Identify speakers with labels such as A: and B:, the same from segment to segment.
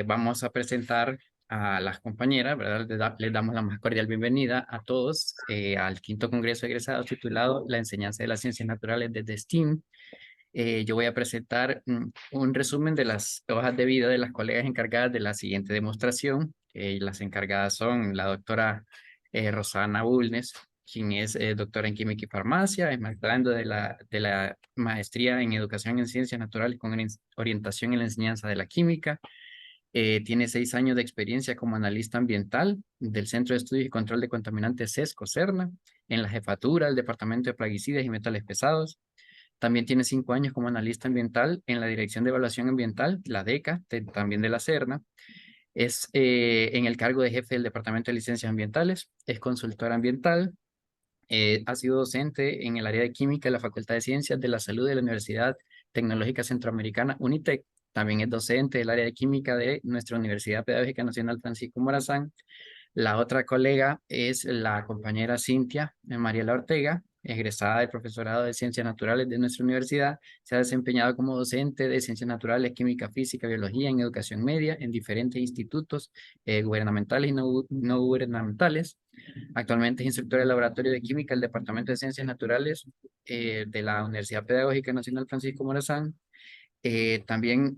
A: Vamos a presentar a las compañeras, ¿verdad? Les damos la más cordial bienvenida a todos al quinto Congreso de Egresados titulado La enseñanza de las ciencias naturales desde STEAM. Yo voy a presentar un resumen de las hojas de vida de las colegas encargadas de la siguiente demostración. Las encargadas son la doctora Rosana Bulnes, quien es doctora en Química y Farmacia, es maestrando de la maestría en Educación en Ciencias Naturales con orientación en la enseñanza de la química. Tiene 6 años de experiencia como analista ambiental del Centro de Estudios y Control de Contaminantes CESCO-CERNA, en la jefatura del Departamento de Plaguicidas y Metales Pesados. También tiene 5 años como analista ambiental en la Dirección de Evaluación Ambiental, la DECA, también de la CERNA. Es en el cargo de jefe del Departamento de Licencias Ambientales, es consultora ambiental, ha sido docente en el área de química de la Facultad de Ciencias de la Salud de la Universidad Tecnológica Centroamericana, UNITEC. También es docente del área de química de nuestra Universidad Pedagógica Nacional Francisco Morazán. La otra colega es la compañera Cintia Mariela Ortega, egresada del profesorado de Ciencias Naturales de nuestra universidad. Se ha desempeñado como docente de Ciencias Naturales, Química, Física, Biología en Educación Media en diferentes institutos gubernamentales y no gubernamentales. Actualmente es instructora del Laboratorio de Química del Departamento de Ciencias Naturales de la Universidad Pedagógica Nacional Francisco Morazán. También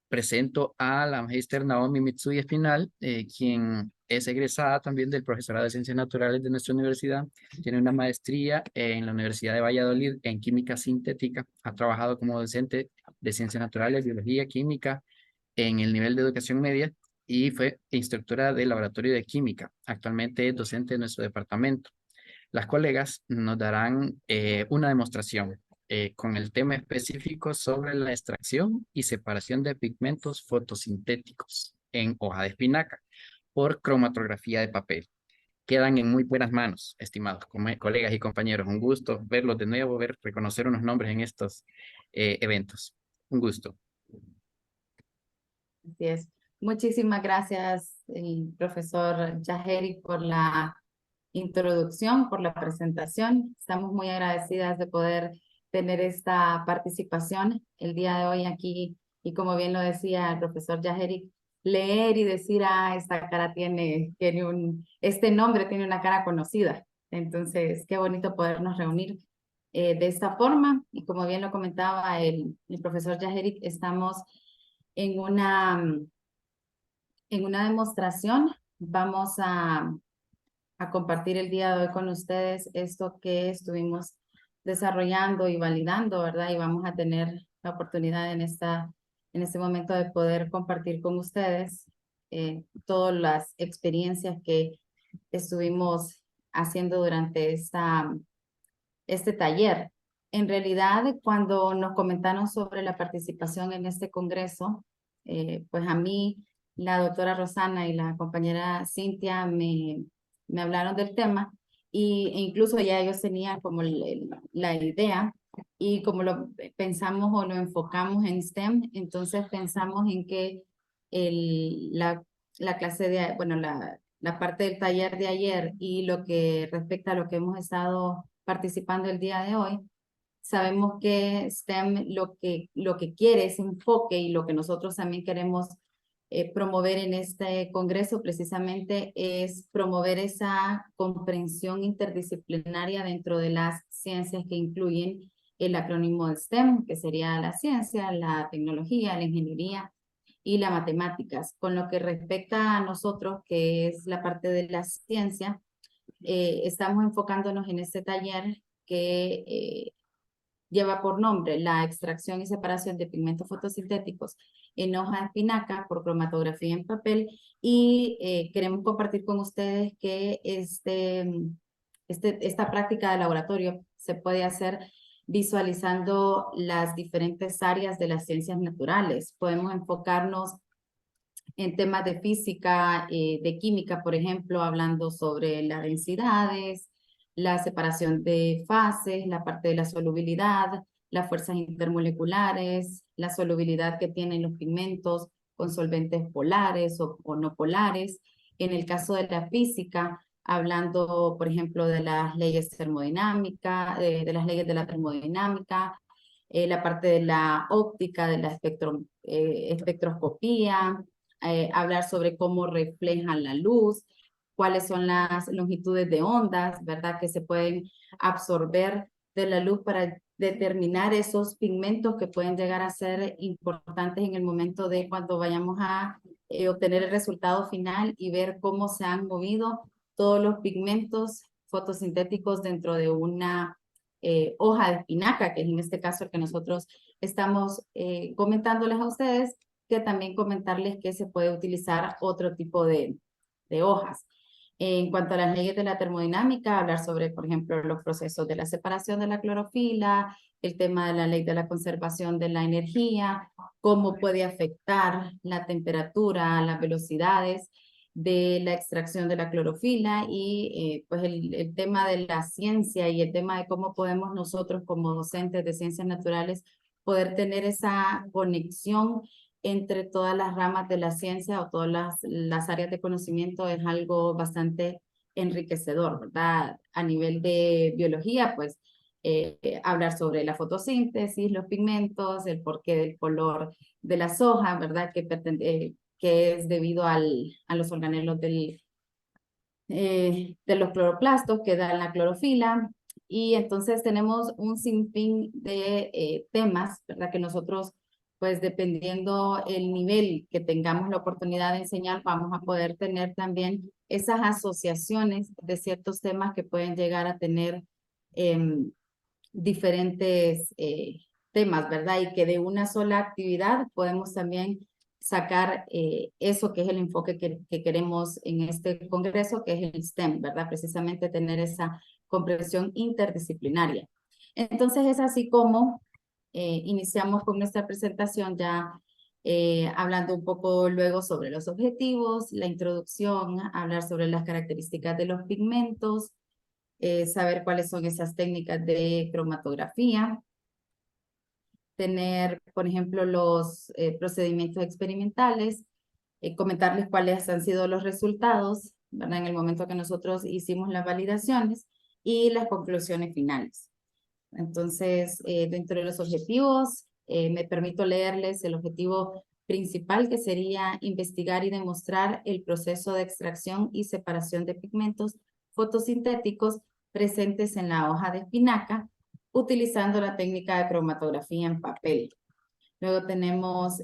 A: presento a la magíster Naomi Mitsui Espinal, quien es egresada también del profesorado de Ciencias Naturales de nuestra universidad. Tiene una maestría en la Universidad de Valladolid en Química Sintética. Ha trabajado como docente de Ciencias Naturales, Biología, Química en el nivel de educación media y fue instructora del Laboratorio de Química. Actualmente es docente de nuestro departamento. Las colegas nos darán una demostración con el tema específico sobre la extracción y separación de pigmentos fotosintéticos en hoja de espinaca por cromatografía de papel. Quedan en muy buenas manos, estimados colegas y compañeros. Un gusto verlos de nuevo, reconocer unos nombres en estos eventos. Un gusto.
B: Así es. Muchísimas gracias, profesor Yajeri, por la introducción, por la presentación. Estamos muy agradecidas de poder tener esta participación el día de hoy aquí. Y como bien lo decía el profesor Yajeri, leer y decir, esta cara este nombre tiene una cara conocida. Entonces, qué bonito podernos reunir de esta forma. Y como bien lo comentaba el profesor Yajeri, estamos en una demostración. Vamos a compartir el día de hoy con ustedes esto que estuvimos desarrollando y validando, ¿verdad? Y vamos a tener la oportunidad en este momento de poder compartir con ustedes todas las experiencias que estuvimos haciendo durante este taller. En realidad, cuando nos comentaron sobre la participación en este congreso, pues a mí, la doctora Rosana y la compañera Cintia me hablaron del tema e incluso ya ellos tenían como la idea y como lo pensamos o lo enfocamos en STEM, entonces pensamos en que la clase de, bueno, la parte del taller de ayer y lo que respecta a lo que hemos estado participando el día de hoy, sabemos que STEM lo que quiere es enfoque y lo que nosotros también queremos promover en este congreso precisamente es promover esa comprensión interdisciplinaria dentro de las ciencias que incluyen el acrónimo de STEM, que sería la ciencia, la tecnología, la ingeniería y las matemáticas. Con lo que respecta a nosotros, que es la parte de la ciencia, estamos enfocándonos en este taller que lleva por nombre la extracción y separación de pigmentos fotosintéticos en hoja de espinaca por cromatografía en papel y queremos compartir con ustedes que esta práctica de laboratorio se puede hacer visualizando las diferentes áreas de las ciencias naturales. Podemos enfocarnos en temas de física, de química, por ejemplo, hablando sobre las densidades, la separación de fases, la parte de la solubilidad, las fuerzas intermoleculares, la solubilidad que tienen los pigmentos con solventes polares o no polares. En el caso de la física, hablando, por ejemplo, de las leyes termodinámicas, de las leyes de la termodinámica, la parte de la óptica, de la espectroscopía, hablar sobre cómo reflejan la luz, cuáles son las longitudes de ondas, ¿verdad? Que se pueden absorber de la luz para determinar esos pigmentos que pueden llegar a ser importantes en el momento de cuando vayamos a obtener el resultado final y ver cómo se han movido todos los pigmentos fotosintéticos dentro de una hoja de espinaca, que es en este caso el que nosotros estamos comentándoles a ustedes, que también comentarles que se puede utilizar otro tipo de hojas. En cuanto a las leyes de la termodinámica, hablar sobre, por ejemplo, los procesos de la separación de la clorofila, el tema de la ley de la conservación de la energía, cómo puede afectar la temperatura, las velocidades de la extracción de la clorofila y pues el tema de la ciencia y el tema de cómo podemos nosotros como docentes de ciencias naturales poder tener esa conexión entre todas las ramas de la ciencia o todas las áreas de conocimiento es algo bastante enriquecedor, ¿verdad? A nivel de biología, pues hablar sobre la fotosíntesis, los pigmentos, el porqué del color de las hojas, ¿verdad? Que es debido a los organelos de los cloroplastos que dan la clorofila. Y entonces tenemos un sinfín de temas, ¿verdad? Que nosotros, pues dependiendo el nivel que tengamos la oportunidad de enseñar, vamos a poder tener también esas asociaciones de ciertos temas que pueden llegar a tener diferentes temas, ¿verdad? Y que de una sola actividad podemos también sacar eso que es el enfoque que queremos en este congreso, que es el STEM, ¿verdad? Precisamente tener esa comprensión interdisciplinaria. Entonces es así como iniciamos con nuestra presentación ya hablando un poco luego sobre los objetivos, la introducción, hablar sobre las características de los pigmentos, saber cuáles son esas técnicas de cromatografía, tener, por ejemplo, los procedimientos experimentales, comentarles cuáles han sido los resultados, ¿verdad? En el momento que nosotros hicimos las validaciones y las conclusiones finales. Entonces, dentro de los objetivos, me permito leerles el objetivo principal, que sería investigar y demostrar el proceso de extracción y separación de pigmentos fotosintéticos presentes en la hoja de espinaca, utilizando la técnica de cromatografía en papel. Luego tenemos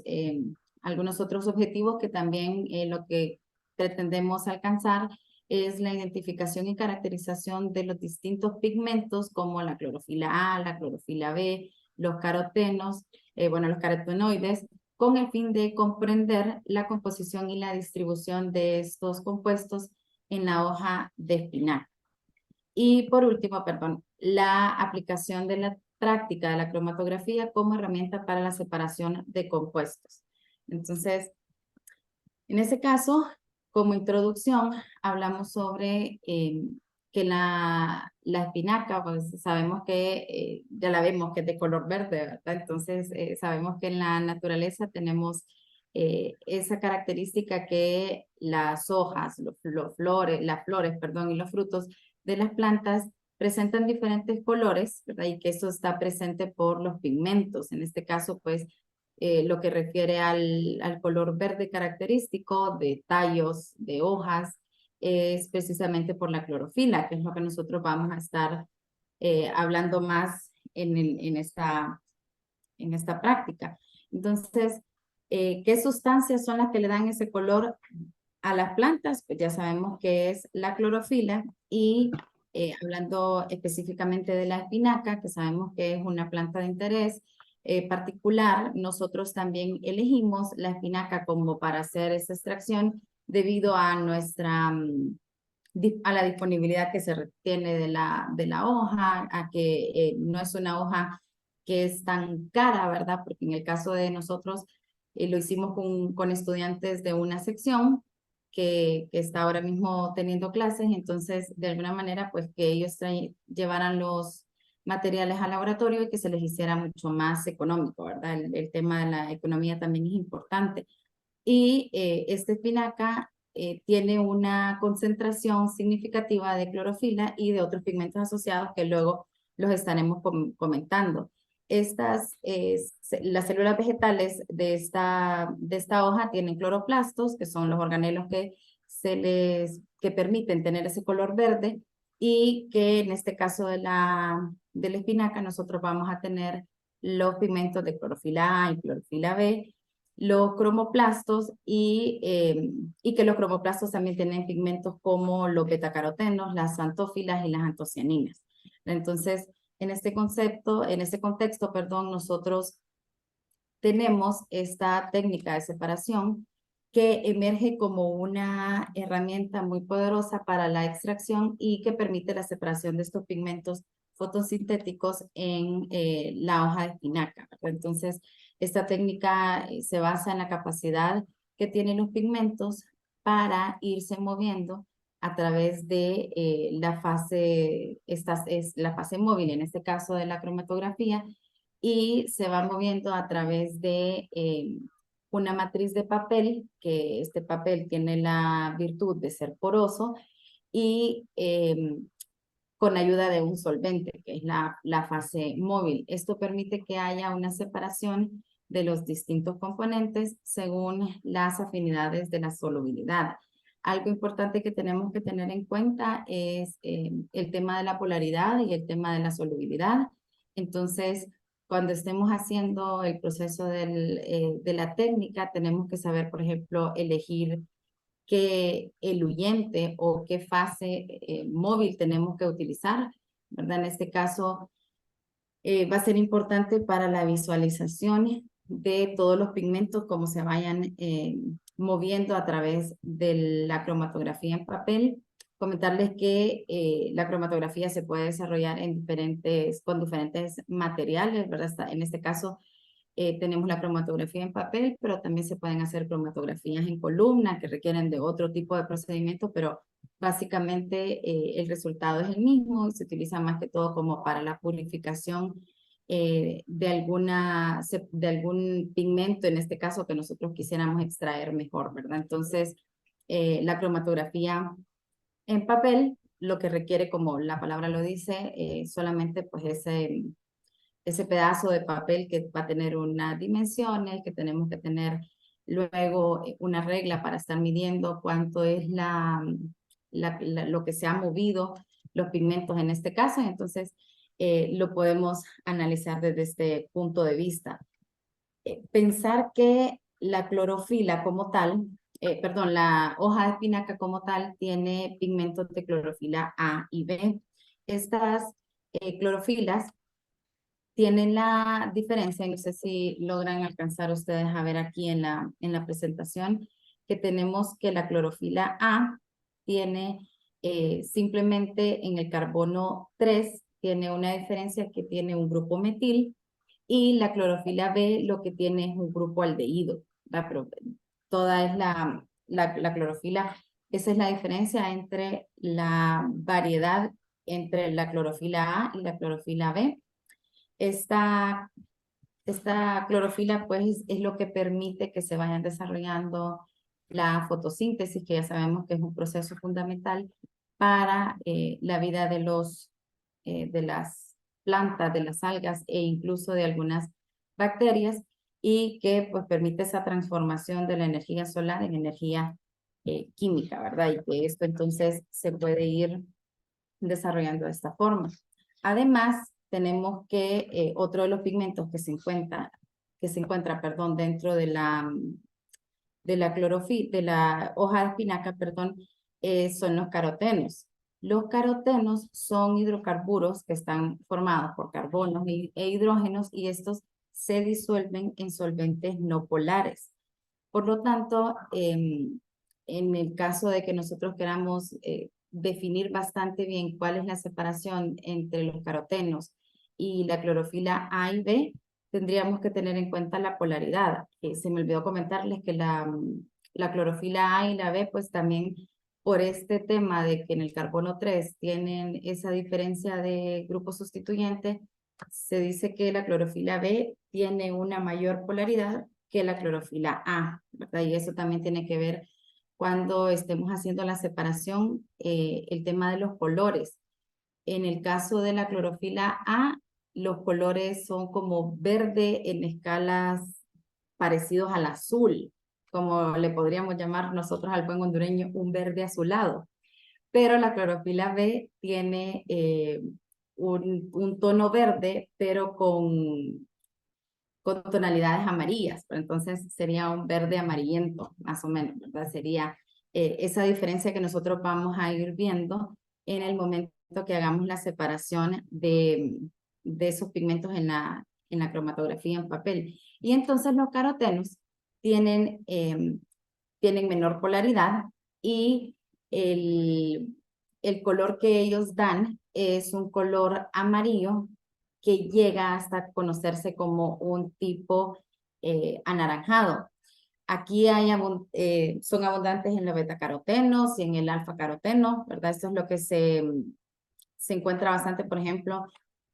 B: algunos otros objetivos que también lo que pretendemos alcanzar es la identificación y caracterización de los distintos pigmentos como la clorofila A, la clorofila B, los carotenos, los carotenoides, con el fin de comprender la composición y la distribución de estos compuestos en la hoja de espinaca. Y por último, perdón, la aplicación de la práctica de la cromatografía como herramienta para la separación de compuestos. Entonces, en ese caso, como introducción, hablamos sobre que la espinaca, pues sabemos que, ya la vemos que es de color verde, ¿verdad? Entonces, sabemos que en la naturaleza tenemos esa característica que las hojas, las flores, perdón, y los frutos de las plantas presentan diferentes colores, ¿verdad? Y que eso está presente por los pigmentos. En este caso, pues, lo que refiere al color verde característico de tallos, de hojas, es precisamente por la clorofila, que es lo que nosotros vamos a estar hablando más en esta práctica. Entonces, ¿qué sustancias son las que le dan ese color a las plantas? Pues ya sabemos que es la clorofila y hablando específicamente de la espinaca, que sabemos que es una planta de interés particular, nosotros también elegimos la espinaca como para hacer esa extracción debido a a la disponibilidad que se tiene de la hoja, a que no es una hoja que es tan cara, ¿verdad? Porque en el caso de nosotros lo hicimos con estudiantes de una sección que está ahora mismo teniendo clases, entonces de alguna manera pues que ellos llevaran los materiales al laboratorio y que se les hiciera mucho más económico, ¿verdad? El tema de la economía también es importante. Y esta espinaca tiene una concentración significativa de clorofila y de otros pigmentos asociados que luego los estaremos comentando. las células vegetales de esta hoja tienen cloroplastos, que son los organelos que permiten tener ese color verde, y que en este caso de la espinaca nosotros vamos a tener los pigmentos de clorofila A y clorofila B, los cromoplastos y que los cromoplastos también tienen pigmentos como los betacarotenos, las antófilas y las antocianinas. Entonces, en este contexto, perdón, nosotros tenemos esta técnica de separación que emerge como una herramienta muy poderosa para la extracción y que permite la separación de estos pigmentos fotosintéticos en la hoja de espinaca. Entonces, esta técnica se basa en la capacidad que tienen los pigmentos para irse moviendo a través de esta es la fase móvil, en este caso de la cromatografía, y se va moviendo a través de una matriz de papel, que este papel tiene la virtud de ser poroso y con ayuda de un solvente, que es la fase móvil. Esto permite que haya una separación de los distintos componentes según las afinidades de la solubilidad. Algo importante que tenemos que tener en cuenta es el tema de la polaridad y el tema de la solubilidad. Entonces, cuando estemos haciendo el proceso de la técnica, tenemos que saber, por ejemplo, elegir qué eluyente o qué fase móvil tenemos que utilizar, ¿verdad? En este caso, va a ser importante para la visualización de todos los pigmentos, cómo se vayan moviendo a través de la cromatografía en papel. Comentarles que la cromatografía se puede desarrollar con diferentes materiales, ¿verdad? En este caso, tenemos la cromatografía en papel, pero también se pueden hacer cromatografías en columna que requieren de otro tipo de procedimiento, pero básicamente el resultado es el mismo y se utiliza más que todo como para la purificación de algún pigmento, en este caso que nosotros quisiéramos extraer mejor, ¿verdad? Entonces, la cromatografía en papel, lo que requiere, como la palabra lo dice, solamente pues ese pedazo de papel que va a tener unas dimensiones, que tenemos que tener luego una regla para estar midiendo cuánto es lo que se ha movido, los pigmentos en este caso, entonces lo podemos analizar desde este punto de vista. Pensar que la clorofila como tal, perdón, la hoja de espinaca como tal tiene pigmentos de clorofila A y B. Estas clorofilas tienen la diferencia, no sé si logran alcanzar ustedes a ver aquí en la presentación, que tenemos que la clorofila A tiene simplemente en el carbono 3, tiene una diferencia que tiene un grupo metil, y la clorofila B lo que tiene es un grupo aldehído, ¿verdad? Pero toda es la clorofila, esa es la diferencia entre la variedad entre la clorofila A y la clorofila B. Esta, esta clorofila pues es lo que permite que se vayan desarrollando la fotosíntesis, que ya sabemos que es un proceso fundamental para la vida de las plantas, de las algas e incluso de algunas bacterias, y que pues permite esa transformación de la energía solar en energía química, ¿verdad? Y que esto entonces se puede ir desarrollando de esta forma. Además, tenemos que otro de los pigmentos que se encuentra, perdón, dentro de la hoja de espinaca, perdón, son los carotenos. Los carotenos son hidrocarburos que están formados por carbonos e hidrógenos, y estos se disuelven en solventes no polares. Por lo tanto, en el caso de que nosotros queramos definir bastante bien cuál es la separación entre los carotenos y la clorofila A y B, tendríamos que tener en cuenta la polaridad. Se me olvidó comentarles que la clorofila A y la B, pues también por este tema de que en el carbono 3 tienen esa diferencia de grupo sustituyente, se dice que la clorofila B tiene una mayor polaridad que la clorofila A, ¿verdad? Y eso también tiene que ver cuando estemos haciendo la separación, el tema de los colores. En el caso de la clorofila A, los colores son como verde en escalas parecidos al azul, como le podríamos llamar nosotros al buen hondureño un verde azulado. Pero la clorofila B tiene un tono verde, pero con tonalidades amarillas, pero entonces sería un verde amarillento, más o menos, ¿verdad? Sería esa diferencia que nosotros vamos a ir viendo en el momento que hagamos la separación de esos pigmentos en la cromatografía en papel. Y entonces los carotenos tienen, tienen menor polaridad y el color que ellos dan es un color amarillo que llega hasta conocerse como un tipo anaranjado. Aquí son abundantes en los betacarotenos y en el alfa-caroteno, ¿verdad? Esto es lo que se encuentra bastante, por ejemplo,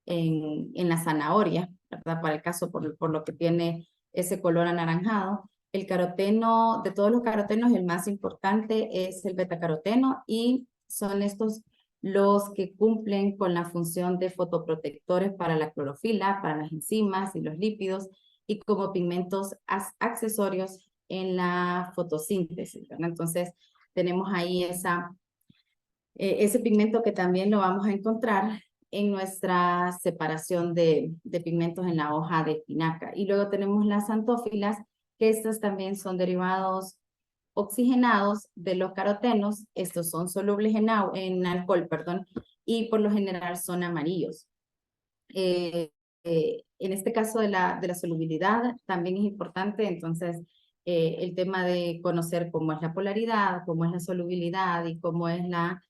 B: en la zanahoria, ¿verdad? Para el caso, por lo que tiene ese color anaranjado. El caroteno, de todos los carotenos, el más importante es el betacaroteno y son estos los que cumplen con la función de fotoprotectores para la clorofila, para las enzimas y los lípidos y como pigmentos accesorios en la fotosíntesis, ¿verdad? Entonces, tenemos ahí ese pigmento que también lo vamos a encontrar en nuestra separación de pigmentos en la hoja de espinaca. Y luego tenemos las antófilas, que estas también son derivados oxigenados de los carotenos. Estos son solubles en alcohol, perdón, y por lo general son amarillos. En este caso de la solubilidad también es importante, entonces el tema de conocer cómo es la polaridad, cómo es la solubilidad y cómo es la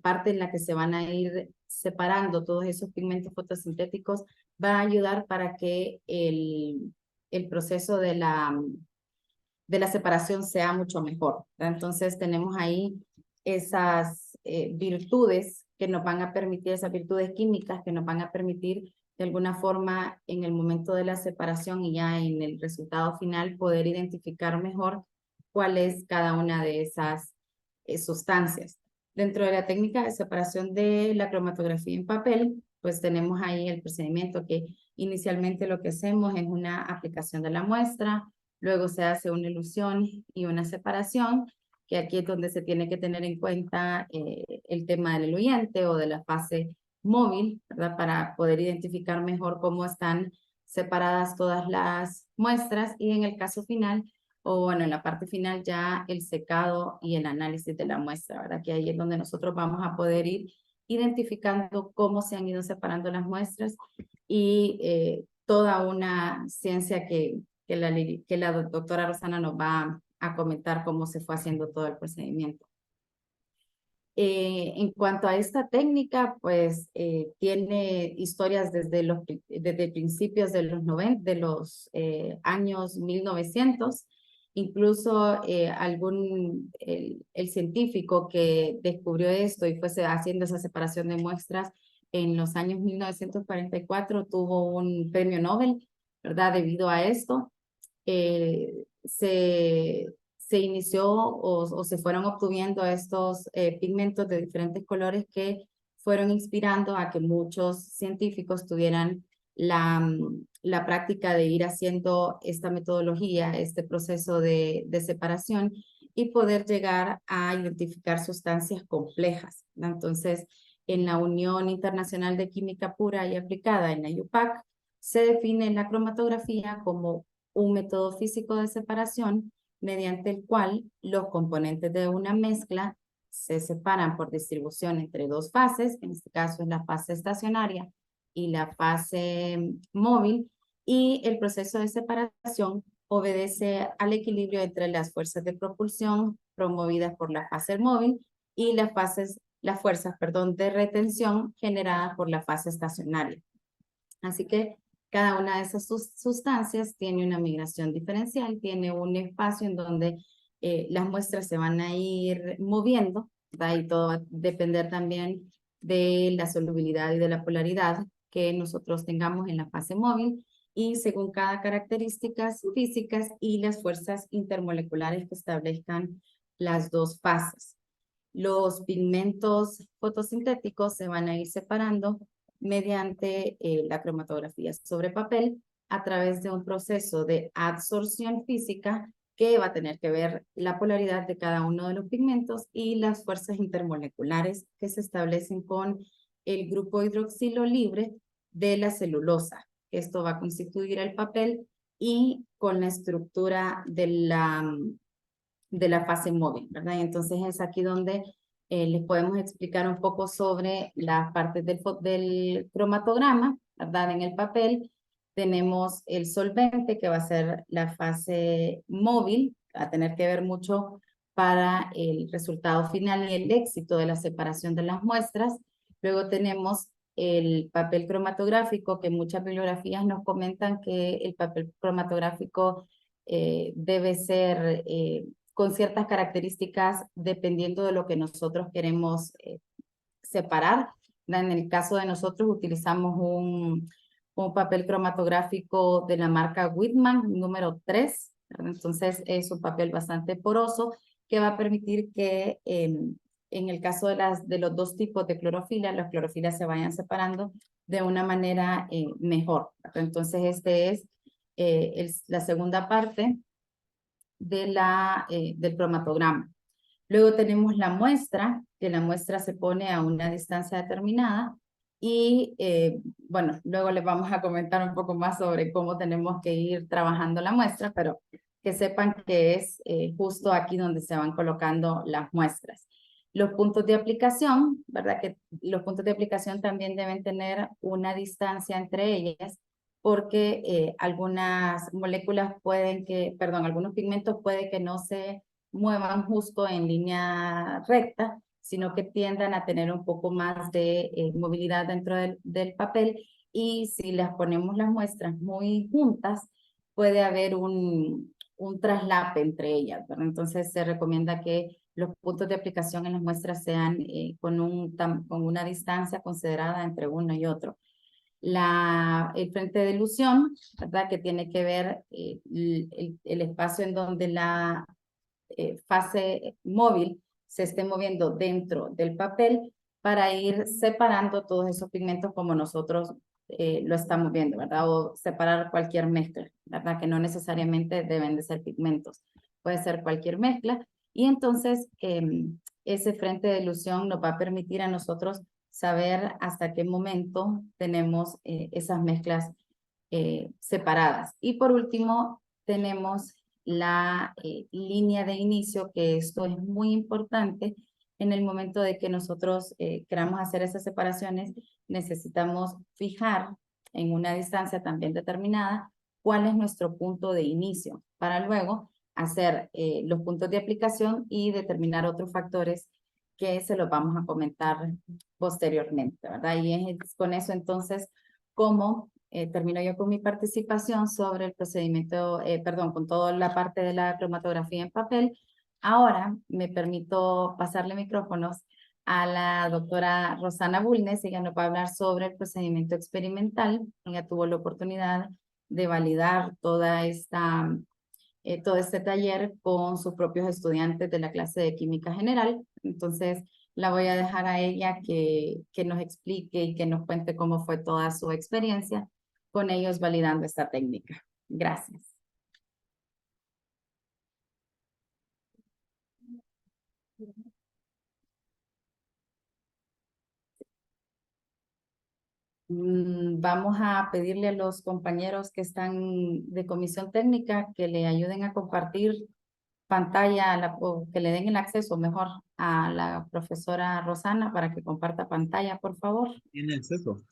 B: parte en la que se van a ir separando todos esos pigmentos fotosintéticos va a ayudar para que el proceso de la separación sea mucho mejor, ¿verdad? Entonces tenemos ahí esas virtudes que nos van a permitir, esas virtudes químicas que nos van a permitir de alguna forma en el momento de la separación y ya en el resultado final poder identificar mejor cuál es cada una de esas sustancias. Dentro de la técnica de separación de la cromatografía en papel, pues tenemos ahí el procedimiento que inicialmente lo que hacemos es una aplicación de la muestra, luego se hace una ilusión y una separación, que aquí es donde se tiene que tener en cuenta el tema del eluyente o de la fase móvil, ¿verdad? Para poder identificar mejor cómo están separadas todas las muestras y en el caso final, o bueno, en la parte final ya el secado y el análisis de la muestra, ¿verdad? Que ahí es donde nosotros vamos a poder ir identificando cómo se han ido separando las muestras y toda una ciencia que la doctora Rosana nos va a comentar cómo se fue haciendo todo el procedimiento. En cuanto a esta técnica, pues tiene historias desde principios de los, años 1900. Incluso el científico que descubrió esto y fue haciendo esa separación de muestras en los años 1944 tuvo un premio Nobel, ¿verdad? Debido a esto. Se inició o se fueron obteniendo estos pigmentos de diferentes colores que fueron inspirando a que muchos científicos tuvieran la práctica de ir haciendo esta metodología, este proceso de separación y poder llegar a identificar sustancias complejas, ¿no? Entonces, en la Unión Internacional de Química Pura y Aplicada, en la UPAC, se define la cromatografía como un método físico de separación mediante el cual los componentes de una mezcla se separan por distribución entre dos fases, en este caso es la fase estacionaria y la fase móvil, y el proceso de separación obedece al equilibrio entre las fuerzas de propulsión promovidas por la fase móvil y las fuerzas, perdón, de retención generadas por la fase estacionaria. Así que cada una de esas sustancias tiene una migración diferencial, tiene un espacio en donde las muestras se van a ir moviendo, ¿verdad? Y todo va a depender también de la solubilidad y de la polaridad que nosotros tengamos en la fase móvil y según cada características físicas y las fuerzas intermoleculares que establezcan las dos fases. Los pigmentos fotosintéticos se van a ir separando mediante la cromatografía sobre papel a través de un proceso de adsorción física que va a tener que ver la polaridad de cada uno de los pigmentos y las fuerzas intermoleculares que se establecen con el grupo hidroxilo libre de la celulosa. Esto va a constituir el papel y con la estructura de la fase móvil, ¿verdad? Y entonces es aquí donde les podemos explicar un poco sobre las partes del cromatograma, ¿verdad? En el papel tenemos el solvente, que va a ser la fase móvil, va a tener que ver mucho para el resultado final y el éxito de la separación de las muestras. Luego tenemos el papel cromatográfico, que muchas bibliografías nos comentan que el papel cromatográfico debe ser con ciertas características dependiendo de lo que nosotros queremos separar. En el caso de nosotros utilizamos un papel cromatográfico de la marca Whitman número 3. Entonces es un papel bastante poroso que va a permitir que en el caso de los dos tipos de clorofila, las clorofilas se vayan separando de una manera mejor. Entonces este es la segunda parte del cromatograma. Luego tenemos la muestra, que la muestra se pone a una distancia determinada y bueno, luego les vamos a comentar un poco más sobre cómo tenemos que ir trabajando la muestra, pero que sepan que es justo aquí donde se van colocando las muestras. Los puntos de aplicación, ¿verdad? Que los puntos de aplicación también deben tener una distancia entre ellas porque algunas moléculas algunos pigmentos puede que no se muevan justo en línea recta, sino que tiendan a tener un poco más de movilidad dentro del papel, y si las ponemos las muestras muy juntas, puede haber un traslape entre ellas, ¿verdad? Entonces se recomienda que los puntos de aplicación en las muestras sean con una distancia considerada entre uno y otro. El frente de ilusión, ¿verdad? Que tiene que ver el espacio en donde la fase móvil se esté moviendo dentro del papel para ir separando todos esos pigmentos como nosotros lo estamos viendo, ¿verdad? O separar cualquier mezcla, ¿verdad? Que no necesariamente deben de ser pigmentos, puede ser cualquier mezcla. Y entonces ese frente de ilusión nos va a permitir a nosotros saber hasta qué momento tenemos esas mezclas separadas. Y por último, tenemos la línea de inicio, que esto es muy importante. En el momento de que nosotros queramos hacer esas separaciones, necesitamos fijar en una distancia también determinada cuál es nuestro punto de inicio, para luego hacer los puntos de aplicación y determinar otros factores que se los vamos a comentar posteriormente, ¿verdad? Y es con eso entonces como termino yo con mi participación sobre el procedimiento, perdón, con toda la parte de la cromatografía en papel. Ahora me permito pasarle micrófonos a la doctora Rosana Bulnes. Ella nos va a hablar sobre el procedimiento experimental. Ella tuvo la oportunidad de validar todo este taller con sus propios estudiantes de la clase de Química General. Entonces, la voy a dejar a ella que nos explique y que nos cuente cómo fue toda su experiencia con ellos validando esta técnica. Gracias. Vamos a pedirle a los compañeros que están de comisión técnica que le ayuden a compartir pantalla, o que le den el acceso mejor a la profesora Rosana para que comparta pantalla, por favor.
C: ¿Tiene acceso?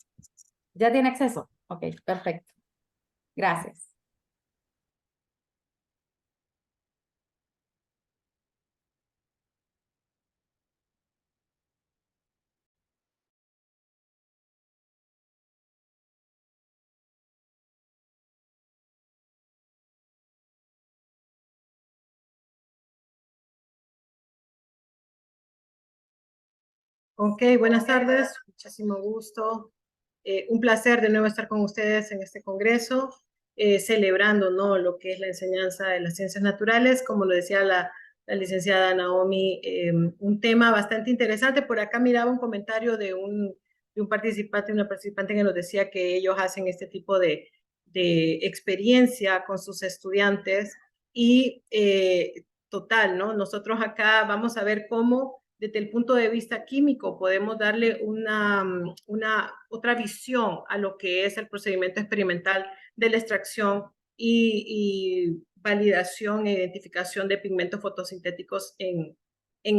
B: ¿Ya tiene acceso? Ok, perfecto. Gracias.
D: Ok, buenas tardes, muchísimo gusto. Un placer de nuevo estar con ustedes en este congreso, celebrando, ¿no?, lo que es la enseñanza de las ciencias naturales. Como lo decía la licenciada Naomi, un tema bastante interesante. Por acá miraba un comentario de un un participante, una participante que nos decía que ellos hacen este tipo de experiencia con sus estudiantes y total, ¿no? Nosotros acá vamos a ver cómo desde el punto de vista químico podemos darle otra visión a lo que es el procedimiento experimental de la extracción y validación e identificación de pigmentos fotosintéticos en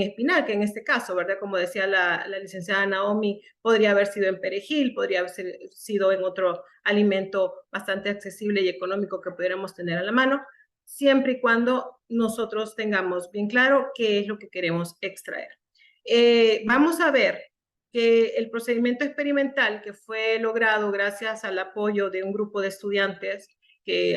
D: espinaca, en este caso, ¿verdad? Como decía la licenciada Naomi, podría haber sido en perejil, podría haber sido en otro alimento bastante accesible y económico que pudiéramos tener a la mano, siempre y cuando nosotros tengamos bien claro qué es lo que queremos extraer. Vamos a ver que el procedimiento experimental que fue logrado gracias al apoyo de un grupo de estudiantes,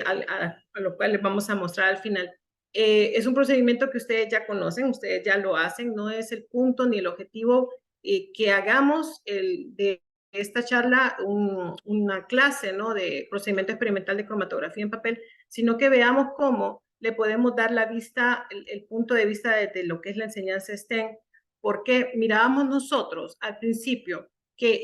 D: a lo cual les vamos a mostrar al final, es un procedimiento que ustedes ya conocen, ustedes ya lo hacen, no es el punto ni el objetivo que hagamos de esta charla una clase, ¿no?, de procedimiento experimental de cromatografía en papel, sino que veamos cómo le podemos dar la vista, el punto de vista de lo que es la enseñanza STEM, porque mirábamos nosotros al principio que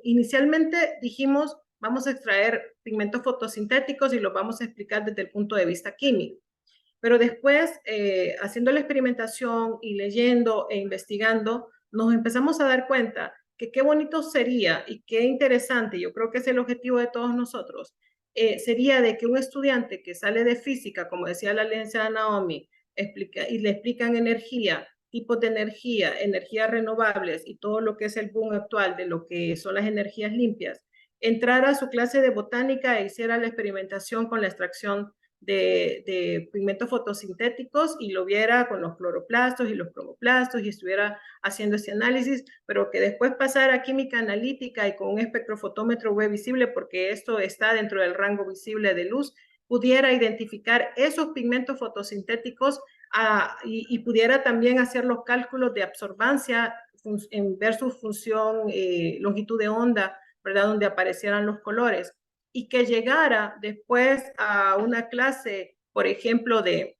D: inicialmente dijimos vamos a extraer pigmentos fotosintéticos y los vamos a explicar desde el punto de vista químico. Pero después, haciendo la experimentación y leyendo e investigando, nos empezamos a dar cuenta que qué bonito sería y qué interesante, yo creo que es el objetivo de todos nosotros, sería de que un estudiante que sale de física, como decía la licenciada Naomi, y le explican energía, tipos de energía, energías renovables y todo lo que es el boom actual de lo que son las energías limpias, entrara a su clase de botánica e hiciera la experimentación con la extracción de pigmentos fotosintéticos y lo viera con los cloroplastos y los cromoplastos y estuviera haciendo ese análisis, pero que después pasara a química analítica y con un espectrofotómetro UV visible, porque esto está dentro del rango visible de luz, pudiera identificar esos pigmentos fotosintéticos y pudiera también hacer los cálculos de absorbancia versus función, longitud de onda, ¿verdad?, donde aparecieran los colores, y que llegara después a una clase, por ejemplo, de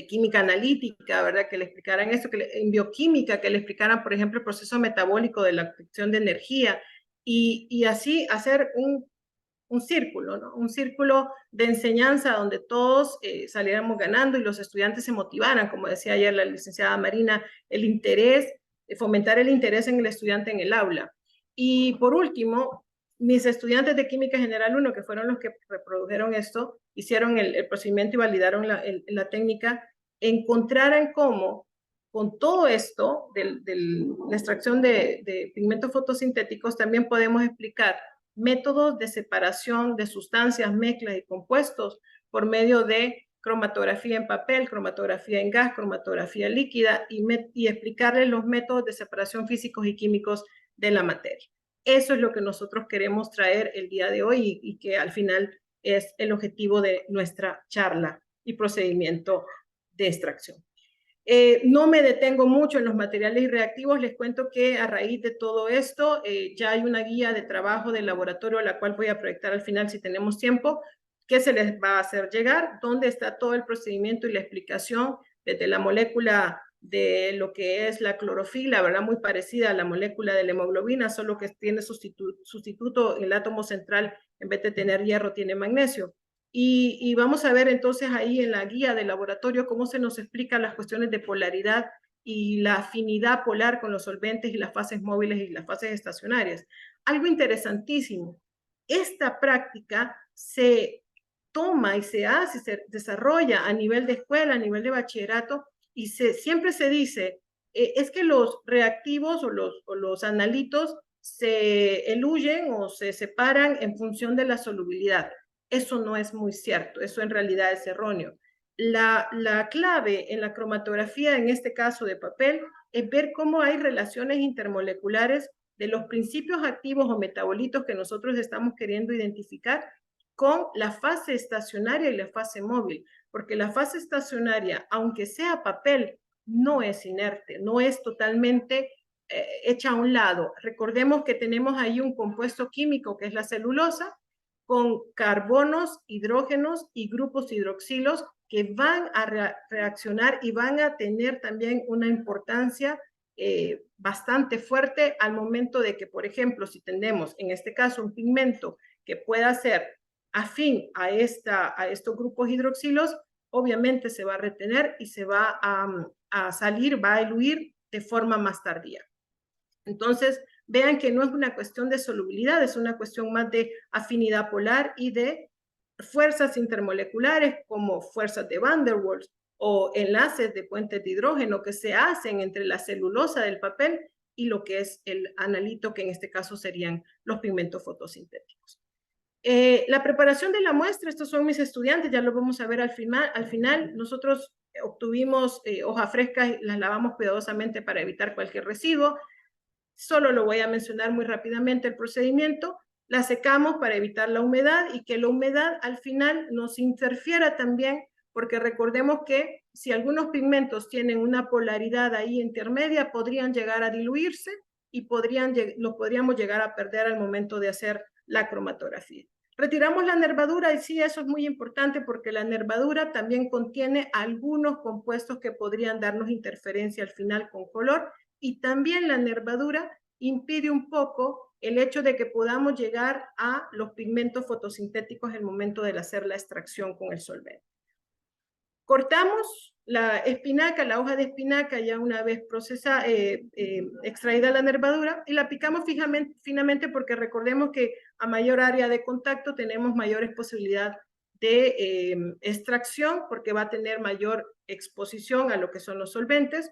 D: química analítica, ¿verdad?, que le explicaran esto, en bioquímica, que le explicaran, por ejemplo, el proceso metabólico de la obtención de energía, y así hacer un círculo, ¿no?, un círculo de enseñanza donde todos saliéramos ganando y los estudiantes se motivaran, como decía ayer la licenciada Marina, el interés, fomentar el interés en el estudiante en el aula. Y por último, mis estudiantes de Química General 1, que fueron los que reprodujeron esto, hicieron el procedimiento y validaron la técnica, encontraran cómo con todo esto de la extracción de pigmentos fotosintéticos también podemos explicar métodos de separación de sustancias, mezclas y compuestos por medio de cromatografía en papel, cromatografía en gas, cromatografía líquida y explicarles los métodos de separación físicos y químicos de la materia. Eso es lo que nosotros queremos traer el día de hoy y que al final es el objetivo de nuestra charla y procedimiento de extracción. No me detengo mucho en los materiales reactivos, les cuento que a raíz de todo esto ya hay una guía de trabajo del laboratorio, la cual voy a proyectar al final si tenemos tiempo, que se les va a hacer llegar, donde está todo el procedimiento y la explicación desde la molécula de lo que es la clorofila, ¿verdad?, muy parecida a la molécula de la hemoglobina, solo que tiene sustituto en el átomo central, en vez de tener hierro, tiene magnesio. Y vamos a ver entonces ahí en la guía del laboratorio cómo se nos explican las cuestiones de polaridad y la afinidad polar con los solventes y las fases móviles y las fases estacionarias. Algo interesantísimo, esta práctica se toma y se hace, se desarrolla a nivel de escuela, a nivel de bachillerato, y siempre se dice, es que los reactivos o los analitos se eluyen o se separan en función de la solubilidad. Eso no es muy cierto, eso en realidad es erróneo. La clave en la cromatografía, en este caso de papel, es ver cómo hay relaciones intermoleculares de los principios activos o metabolitos que nosotros estamos queriendo identificar con la fase estacionaria y la fase móvil, porque la fase estacionaria, aunque sea papel, no es inerte, no es totalmente hecha a un lado. Recordemos que tenemos ahí un compuesto químico que es la celulosa, con carbonos, hidrógenos y grupos hidroxilos que van a reaccionar y van a tener también una importancia bastante fuerte al momento de que, por ejemplo, si tenemos en este caso un pigmento que pueda ser afín a estos grupos hidroxilos, obviamente se va a retener y se va a salir, va a eluir de forma más tardía. Entonces, vean que no es una cuestión de solubilidad, es una cuestión más de afinidad polar y de fuerzas intermoleculares como fuerzas de Van der Waals o enlaces de puentes de hidrógeno que se hacen entre la celulosa del papel y lo que es el analito, que en este caso serían los pigmentos fotosintéticos. La preparación de la muestra, estos son mis estudiantes, ya lo vamos a ver al final. Nosotros obtuvimos hojas frescas y las lavamos cuidadosamente para evitar cualquier residuo. Solo lo voy a mencionar muy rápidamente el procedimiento. La secamos para evitar la humedad y que la humedad al final nos interfiera también, porque recordemos que si algunos pigmentos tienen una polaridad ahí intermedia, podrían llegar a diluirse y los podríamos llegar a perder al momento de hacer la cromatografía. Retiramos la nervadura y sí, eso es muy importante porque la nervadura también contiene algunos compuestos que podrían darnos interferencia al final con color, y también la nervadura impide un poco el hecho de que podamos llegar a los pigmentos fotosintéticos en el momento de hacer la extracción con el solvente. Cortamos la espinaca, la hoja de espinaca ya una vez procesada, extraída la nervadura, y la picamos finamente porque recordemos que a mayor área de contacto tenemos mayores posibilidades de extracción porque va a tener mayor exposición a lo que son los solventes,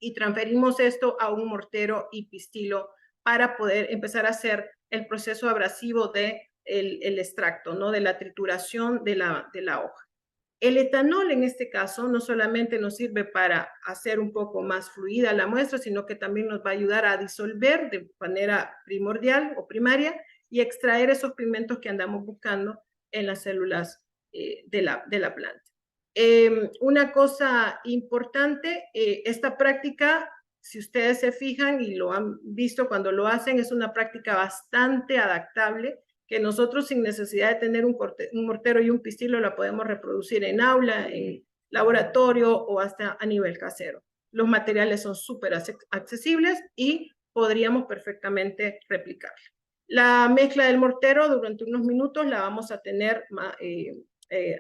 D: y transferimos esto a un mortero y pistilo para poder empezar a hacer el proceso abrasivo de el extracto, ¿no? De la trituración de la hoja. El etanol en este caso no solamente nos sirve para hacer un poco más fluida la muestra, sino que también nos va a ayudar a disolver de manera primordial o primaria y extraer esos pigmentos que andamos buscando en las células de la planta. Una cosa importante, esta práctica, si ustedes se fijan y lo han visto cuando lo hacen, es una práctica bastante adaptable, que nosotros sin necesidad de tener un mortero y un pistilo la podemos reproducir en aula, en laboratorio o hasta a nivel casero. Los materiales son súper accesibles y podríamos perfectamente replicarla. La mezcla del mortero durante unos minutos la vamos a tener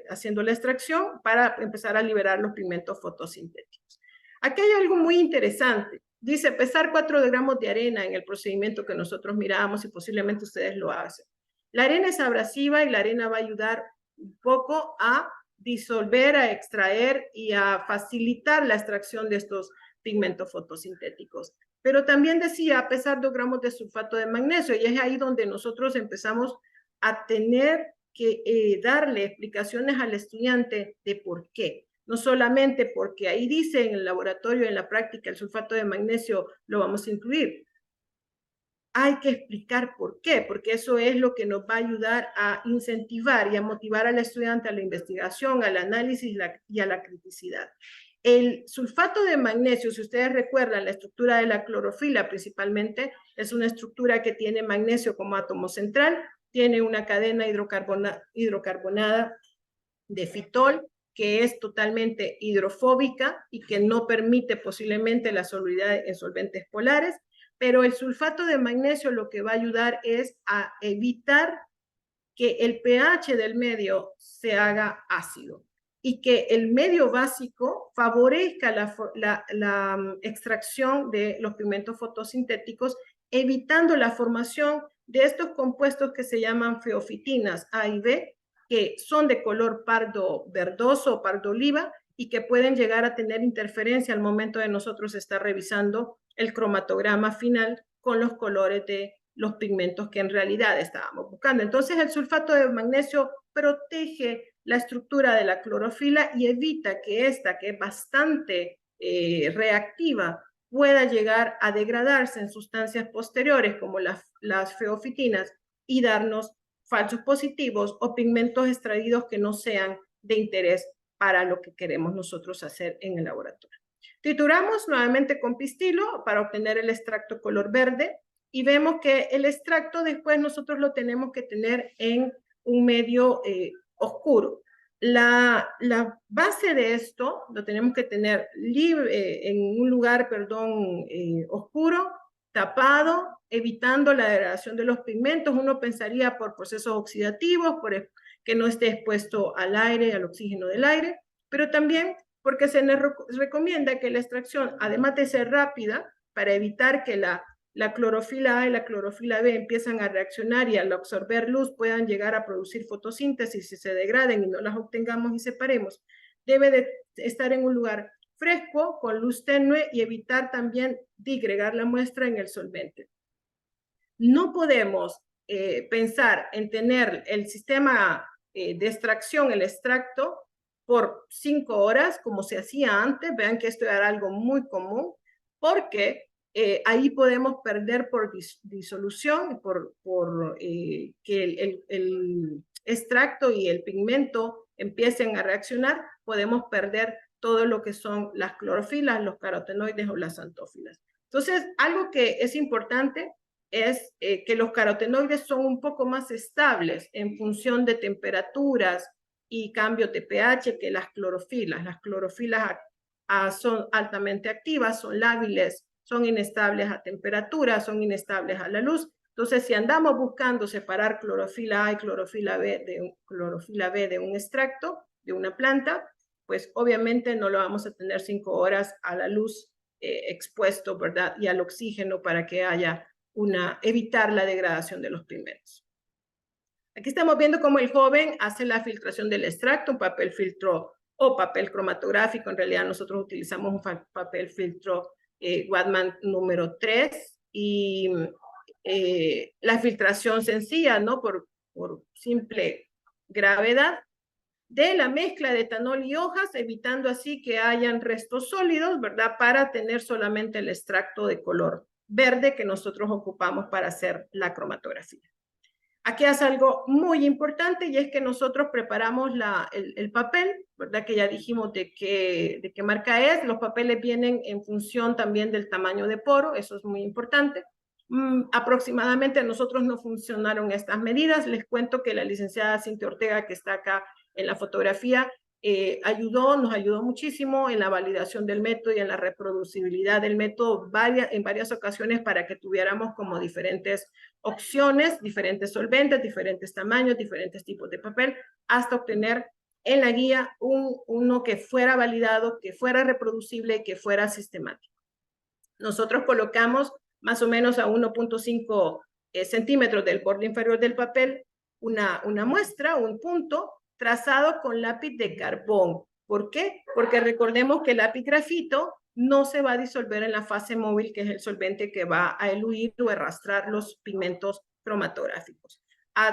D: haciendo la extracción para empezar a liberar los pigmentos fotosintéticos. Aquí hay algo muy interesante. Dice pesar 4 gramos de arena en el procedimiento que nosotros mirábamos y posiblemente ustedes lo hacen. La arena es abrasiva y la arena va a ayudar un poco a disolver, a extraer y a facilitar la extracción de estos pigmentos fotosintéticos. Pero también decía pesar 2 gramos de sulfato de magnesio, y es ahí donde nosotros empezamos a tener que darle explicaciones al estudiante de por qué. No solamente porque ahí dice en el laboratorio, en la práctica, el sulfato de magnesio lo vamos a incluir. Hay que explicar por qué, porque eso es lo que nos va a ayudar a incentivar y a motivar al estudiante a la investigación, al análisis y a la criticidad. El sulfato de magnesio, si ustedes recuerdan, la estructura de la clorofila principalmente, es una estructura que tiene magnesio como átomo central, tiene una cadena hidrocarbonada de fitol, que es totalmente hidrofóbica y que no permite posiblemente la solubilidad en solventes polares, pero el sulfato de magnesio lo que va a ayudar es a evitar que el pH del medio se haga ácido y que el medio básico favorezca la extracción de los pigmentos fotosintéticos, evitando la formación de estos compuestos que se llaman feofitinas A y B, que son de color pardo verdoso o pardo oliva y que pueden llegar a tener interferencia al momento de nosotros estar revisando el cromatograma final con los colores de los pigmentos que en realidad estábamos buscando. Entonces el sulfato de magnesio protege la estructura de la clorofila y evita que esta, que es bastante reactiva, pueda llegar a degradarse en sustancias posteriores como las feofitinas y darnos falsos positivos o pigmentos extraídos que no sean de interés para lo que queremos nosotros hacer en el laboratorio. Trituramos nuevamente con pistilo para obtener el extracto color verde y vemos que el extracto después nosotros lo tenemos que tener en un medio oscuro. La base de esto lo tenemos que tener en un lugar, oscuro, tapado, evitando la degradación de los pigmentos. Uno pensaría por procesos oxidativos, que no esté expuesto al aire, al oxígeno del aire, pero también porque se nos recomienda que la extracción, además de ser rápida, para evitar que la clorofila A y la clorofila B empiezan a reaccionar y al absorber luz puedan llegar a producir fotosíntesis y se degraden y no las obtengamos y separemos, debe de estar en un lugar fresco, con luz tenue y evitar también digregar la muestra en el solvente. No podemos pensar en tener el sistema de extracción, el extracto, por 5 horas, como se hacía antes. Vean que esto era algo muy común, porque ahí podemos perder por disolución, que el extracto y el pigmento empiecen a reaccionar, podemos perder todo lo que son las clorofilas, los carotenoides o las antófilas. Entonces, algo que es importante es que los carotenoides son un poco más estables en función de temperaturas y cambios de pH que las clorofilas. Las clorofilas son altamente activas, son lábiles, son inestables a temperatura, son inestables a la luz. Entonces, si andamos buscando separar clorofila A y clorofila B de un extracto, de una planta, pues obviamente no lo vamos a tener 5 horas a la luz expuesto, ¿verdad? Y al oxígeno para que haya evitar la degradación de los pigmentos. Aquí estamos viendo cómo el joven hace la filtración del extracto, un papel filtro o papel cromatográfico. En realidad nosotros utilizamos un papel filtro Whatman número 3 y la filtración sencilla, ¿no? Por simple gravedad de la mezcla de etanol y hojas, evitando así que hayan restos sólidos, ¿verdad? Para tener solamente el extracto de color verde que nosotros ocupamos para hacer la cromatografía. Aquí hace algo muy importante y es que nosotros preparamos el papel, ¿verdad? Que ya dijimos de qué marca es. Los papeles vienen en función también del tamaño de poro, eso es muy importante. Aproximadamente a nosotros no funcionaron estas medidas. Les cuento que la licenciada Cintia Ortega, que está acá en la fotografía, nos ayudó muchísimo en la validación del método y en la reproducibilidad del método en varias ocasiones para que tuviéramos como diferentes opciones, diferentes solventes, diferentes tamaños, diferentes tipos de papel, hasta obtener en la guía uno que fuera validado, que fuera reproducible, que fuera sistemático. Nosotros colocamos más o menos a 1.5 centímetros del borde inferior del papel una muestra, un punto, trazado con lápiz de carbón. ¿Por qué? Porque recordemos que el lápiz grafito no se va a disolver en la fase móvil, que es el solvente que va a eluir o arrastrar los pigmentos cromatográficos.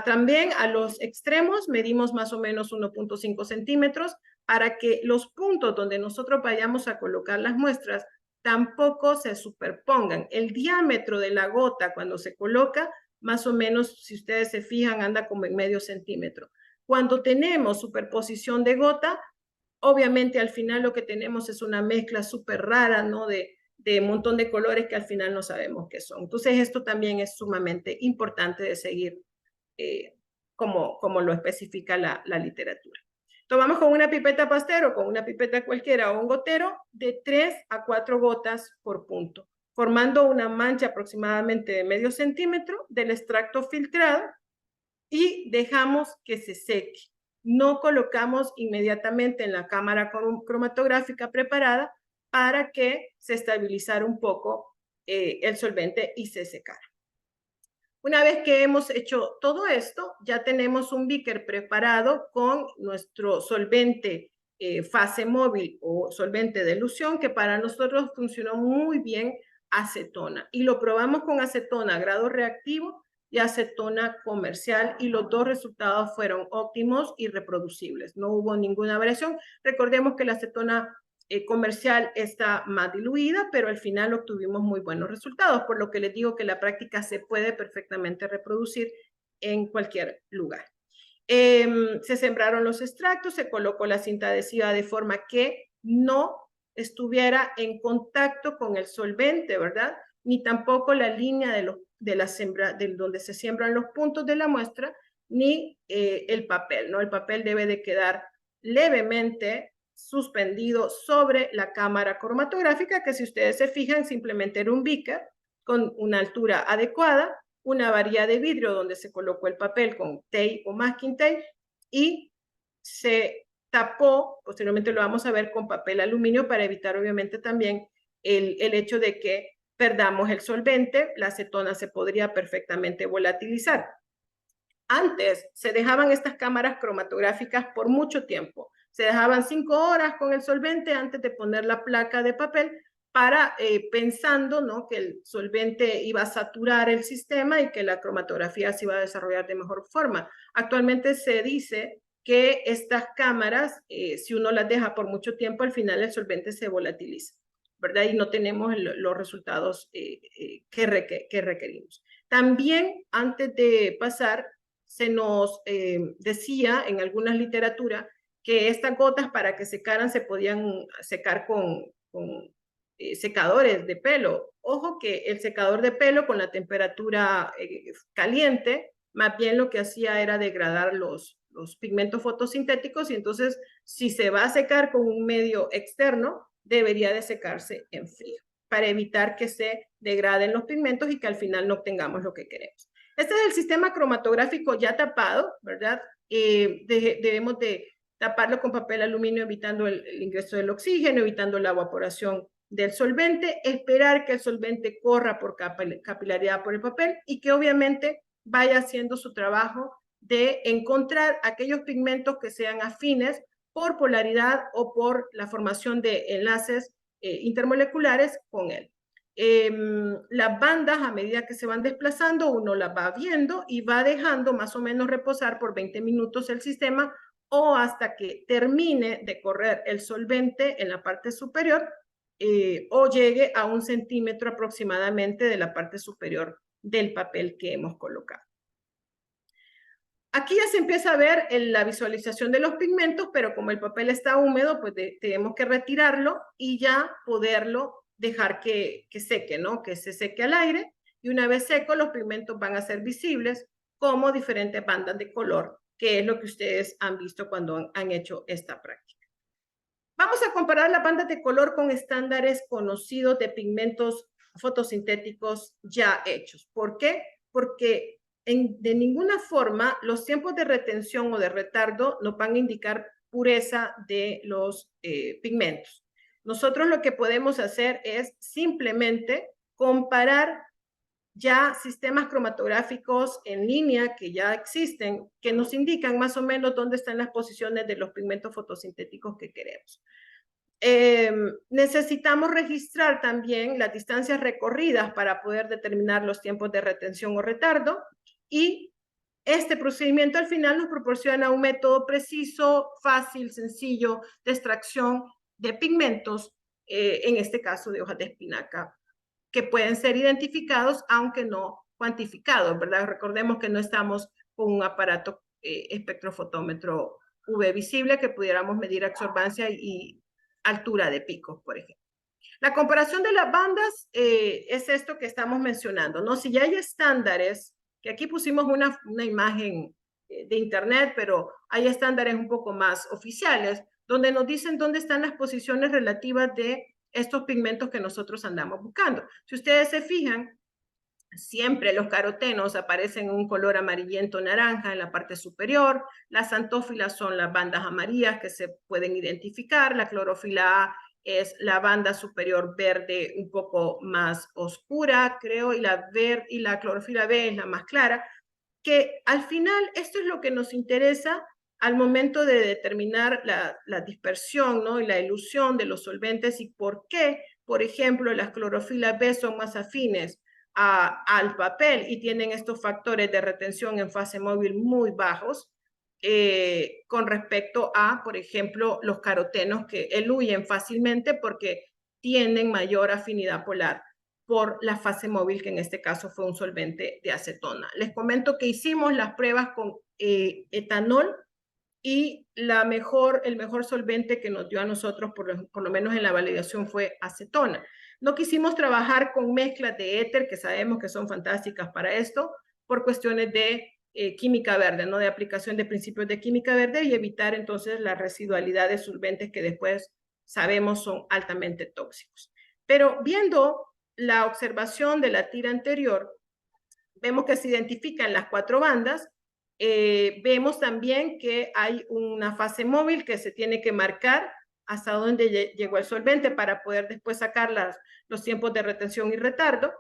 D: También a los extremos medimos más o menos 1.5 centímetros para que los puntos donde nosotros vayamos a colocar las muestras tampoco se superpongan. El diámetro de la gota cuando se coloca, más o menos, si ustedes se fijan, anda como en medio centímetro. Cuando tenemos superposición de gota, obviamente al final lo que tenemos es una mezcla súper rara, ¿no? De un montón de colores que al final no sabemos qué son. Entonces esto también es sumamente importante de seguir como lo especifica la literatura. Tomamos con una pipeta Pasteur o con una pipeta cualquiera o un gotero de 3 a 4 gotas por punto, formando una mancha aproximadamente de medio centímetro del extracto filtrado y dejamos que se seque. No colocamos inmediatamente en la cámara cromatográfica preparada para que se estabilizara un poco el solvente y se secara. Una vez que hemos hecho todo esto, ya tenemos un beaker preparado con nuestro solvente fase móvil o solvente de elusión, que para nosotros funcionó muy bien, acetona. Y lo probamos con acetona a grado reactivo y acetona comercial, y los dos resultados fueron óptimos y reproducibles. No hubo ninguna variación. Recordemos que la acetona comercial está más diluida, pero al final obtuvimos muy buenos resultados, por lo que les digo que la práctica se puede perfectamente reproducir en cualquier lugar. Se sembraron los extractos, se colocó la cinta adhesiva de forma que no estuviera en contacto con el solvente, ¿verdad? Ni tampoco la línea de donde se siembran los puntos de la muestra, ni el papel, ¿no? El papel debe de quedar levemente suspendido sobre la cámara cromatográfica, que si ustedes se fijan, simplemente era un beaker con una altura adecuada, una varilla de vidrio donde se colocó el papel con tape o masking tape y se tapó, posteriormente lo vamos a ver, con papel aluminio para evitar obviamente también el hecho de que perdamos el solvente. La acetona se podría perfectamente volatilizar. Antes se dejaban estas cámaras cromatográficas por mucho tiempo. Se dejaban 5 horas con el solvente antes de poner la placa de papel para pensando, ¿no?, que el solvente iba a saturar el sistema y que la cromatografía se iba a desarrollar de mejor forma. Actualmente se dice que estas cámaras, si uno las deja por mucho tiempo, al final el solvente se volatiliza, ¿verdad? Y no tenemos los resultados que requerimos. También, antes de pasar, se nos decía en algunas literaturas que estas gotas, para que secaran, se podían secar con secadores de pelo. Ojo que el secador de pelo con la temperatura caliente, más bien lo que hacía era degradar los pigmentos fotosintéticos, y entonces si se va a secar con un medio externo, debería de secarse en frío para evitar que se degraden los pigmentos y que al final no obtengamos lo que queremos. Este es el sistema cromatográfico ya tapado, ¿verdad? Debemos de taparlo con papel aluminio, evitando el ingreso del oxígeno, evitando la evaporación del solvente, esperar que el solvente corra por capilaridad por el papel y que obviamente vaya haciendo su trabajo de encontrar aquellos pigmentos que sean afines por polaridad o por la formación de enlaces intermoleculares con él. Las bandas, a medida que se van desplazando, uno las va viendo y va dejando más o menos reposar por 20 minutos el sistema, o hasta que termine de correr el solvente en la parte superior o llegue a 1 centímetro aproximadamente de la parte superior del papel que hemos colocado. Aquí ya se empieza a ver la visualización de los pigmentos, pero como el papel está húmedo, pues tenemos que retirarlo y ya poderlo dejar que seque, ¿no? Que se seque al aire, y una vez seco los pigmentos van a ser visibles como diferentes bandas de color, que es lo que ustedes han visto cuando han hecho esta práctica. Vamos a comparar las bandas de color con estándares conocidos de pigmentos fotosintéticos ya hechos. ¿Por qué? Porque de ninguna forma los tiempos de retención o de retardo nos van a indicar pureza de los pigmentos. Nosotros lo que podemos hacer es simplemente comparar ya sistemas cromatográficos en línea que ya existen, que nos indican más o menos dónde están las posiciones de los pigmentos fotosintéticos que queremos. Necesitamos registrar también las distancias recorridas para poder determinar los tiempos de retención o retardo, y este procedimiento al final nos proporciona un método preciso, fácil, sencillo de extracción de pigmentos, en este caso de hojas de espinaca, que pueden ser identificados aunque no cuantificados, ¿verdad? Recordemos que no estamos con un aparato espectrofotómetro UV visible que pudiéramos medir absorbancia y altura de picos, por ejemplo. La comparación de las bandas es esto que estamos mencionando, ¿no? Si ya hay estándares, que aquí pusimos una imagen de internet, pero hay estándares un poco más oficiales, donde nos dicen dónde están las posiciones relativas de estos pigmentos que nosotros andamos buscando. Si ustedes se fijan, siempre los carotenos aparecen en un color amarillento naranja en la parte superior, las antófilas son las bandas amarillas que se pueden identificar, la clorofila A es la banda superior verde un poco más oscura, creo, y la clorofila B es la más clara, que al final esto es lo que nos interesa al momento de determinar la dispersión, ¿no?, y la elusión de los solventes, y por qué, por ejemplo, las clorofilas B son más afines al papel y tienen estos factores de retención en fase móvil muy bajos con respecto a, por ejemplo, los carotenos, que eluyen fácilmente porque tienen mayor afinidad polar por la fase móvil, que en este caso fue un solvente de acetona. Les comento que hicimos las pruebas con etanol, y el mejor solvente que nos dio a nosotros, por lo menos en la validación, fue acetona. No quisimos trabajar con mezclas de éter, que sabemos que son fantásticas para esto, por cuestiones de química verde, ¿no? De aplicación de principios de química verde y evitar entonces la residualidad de solventes que después sabemos son altamente tóxicos. Pero viendo la observación de la tira anterior, vemos que se identifican las 4 bandas. Vemos también que hay una fase móvil que se tiene que marcar hasta dónde llegó el solvente para poder después sacar los tiempos de retención y retardo.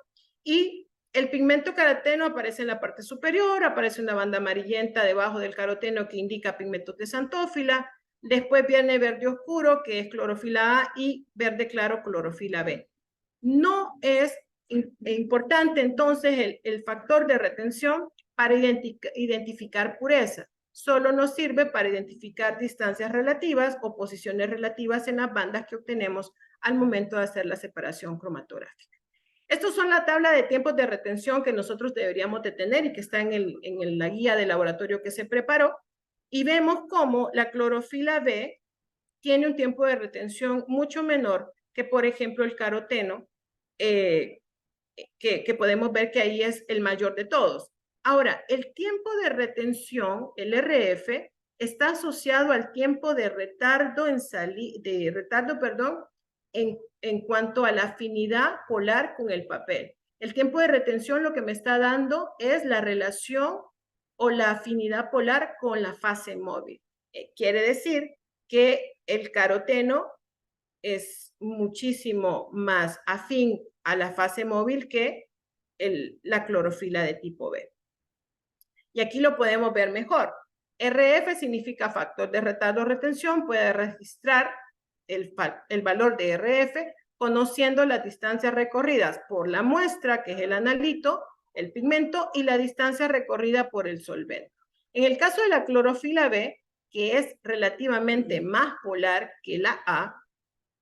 D: Y el pigmento caroteno aparece en la parte superior, aparece una banda amarillenta debajo del caroteno que indica pigmentos de xantófila. Después viene verde oscuro, que es clorofila A, y verde claro, clorofila B. No es importante entonces el factor de retención para identificar pureza. Solo nos sirve para identificar distancias relativas o posiciones relativas en las bandas que obtenemos al momento de hacer la separación cromatográfica. Estos son la tabla de tiempos de retención que nosotros deberíamos de tener y que está en la guía de laboratorio que se preparó. Y vemos cómo la clorofila B tiene un tiempo de retención mucho menor que, por ejemplo, el caroteno, que podemos ver que ahí es el mayor de todos. Ahora, el tiempo de retención, el RF, está asociado al tiempo de retardo en cuanto a la afinidad polar con el papel. El tiempo de retención lo que me está dando es la relación o la afinidad polar con la fase móvil. Quiere decir que el caroteno es muchísimo más afín a la fase móvil que la clorofila de tipo B. Y aquí lo podemos ver mejor. RF significa factor de retardo o retención. Puede registrar el valor de RF conociendo las distancias recorridas por la muestra, que es el analito, el pigmento, y la distancia recorrida por el solvente. En el caso de la clorofila B, que es relativamente más polar que la A,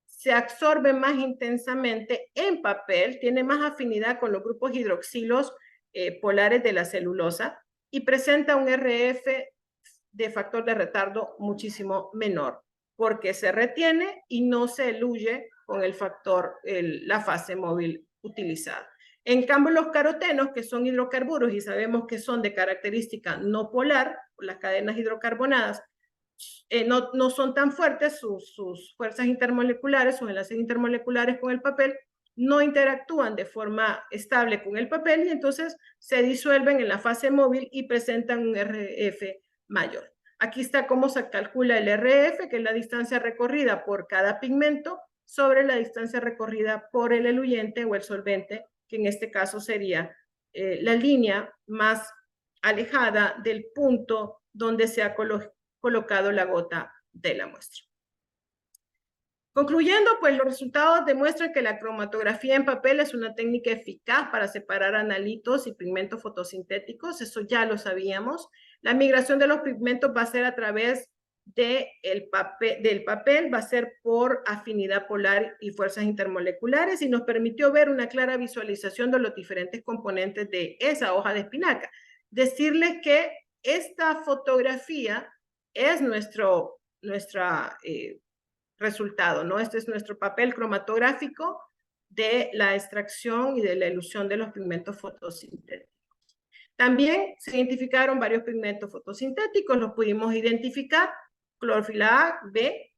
D: se absorbe más intensamente en papel, tiene más afinidad con los grupos hidroxilos polares de la celulosa y presenta un RF de factor de retardo muchísimo menor, porque se retiene y no se eluye con el factor, la fase móvil utilizada. En cambio, los carotenos, que son hidrocarburos y sabemos que son de característica no polar, las cadenas hidrocarbonadas, no son tan fuertes, sus fuerzas intermoleculares, sus enlaces intermoleculares con el papel, no interactúan de forma estable con el papel y entonces se disuelven en la fase móvil y presentan un RF mayor. Aquí está cómo se calcula el RF, que es la distancia recorrida por cada pigmento sobre la distancia recorrida por el eluyente o el solvente, que en este caso sería la línea más alejada del punto donde se ha colocado la gota de la muestra. Concluyendo, pues los resultados demuestran que la cromatografía en papel es una técnica eficaz para separar analitos y pigmentos fotosintéticos, eso ya lo sabíamos. La migración de los pigmentos va a ser a través del papel, va a ser por afinidad polar y fuerzas intermoleculares y nos permitió ver una clara visualización de los diferentes componentes de esa hoja de espinaca. Decirles que esta fotografía es nuestro resultado, ¿no? Este es nuestro papel cromatográfico de la extracción y de la elusión de los pigmentos fotosintéticos. También se identificaron varios pigmentos fotosintéticos, los pudimos identificar, clorofila A, B,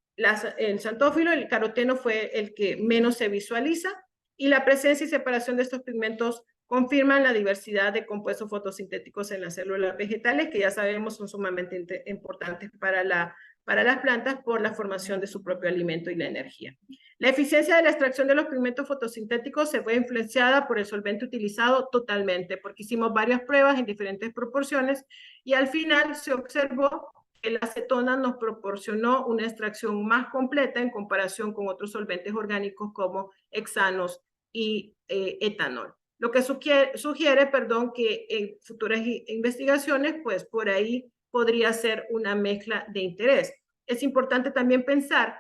D: el xantófilo, el caroteno fue el que menos se visualiza, y la presencia y separación de estos pigmentos confirman la diversidad de compuestos fotosintéticos en las células vegetales, que ya sabemos son sumamente importantes para las plantas por la formación de su propio alimento y la energía. La eficiencia de la extracción de los pigmentos fotosintéticos se fue influenciada por el solvente utilizado totalmente, porque hicimos varias pruebas en diferentes proporciones y al final se observó que la acetona nos proporcionó una extracción más completa en comparación con otros solventes orgánicos como hexanos y etanol. Lo que sugiere, que en futuras investigaciones, pues por ahí podría ser una mezcla de interés. Es importante también pensar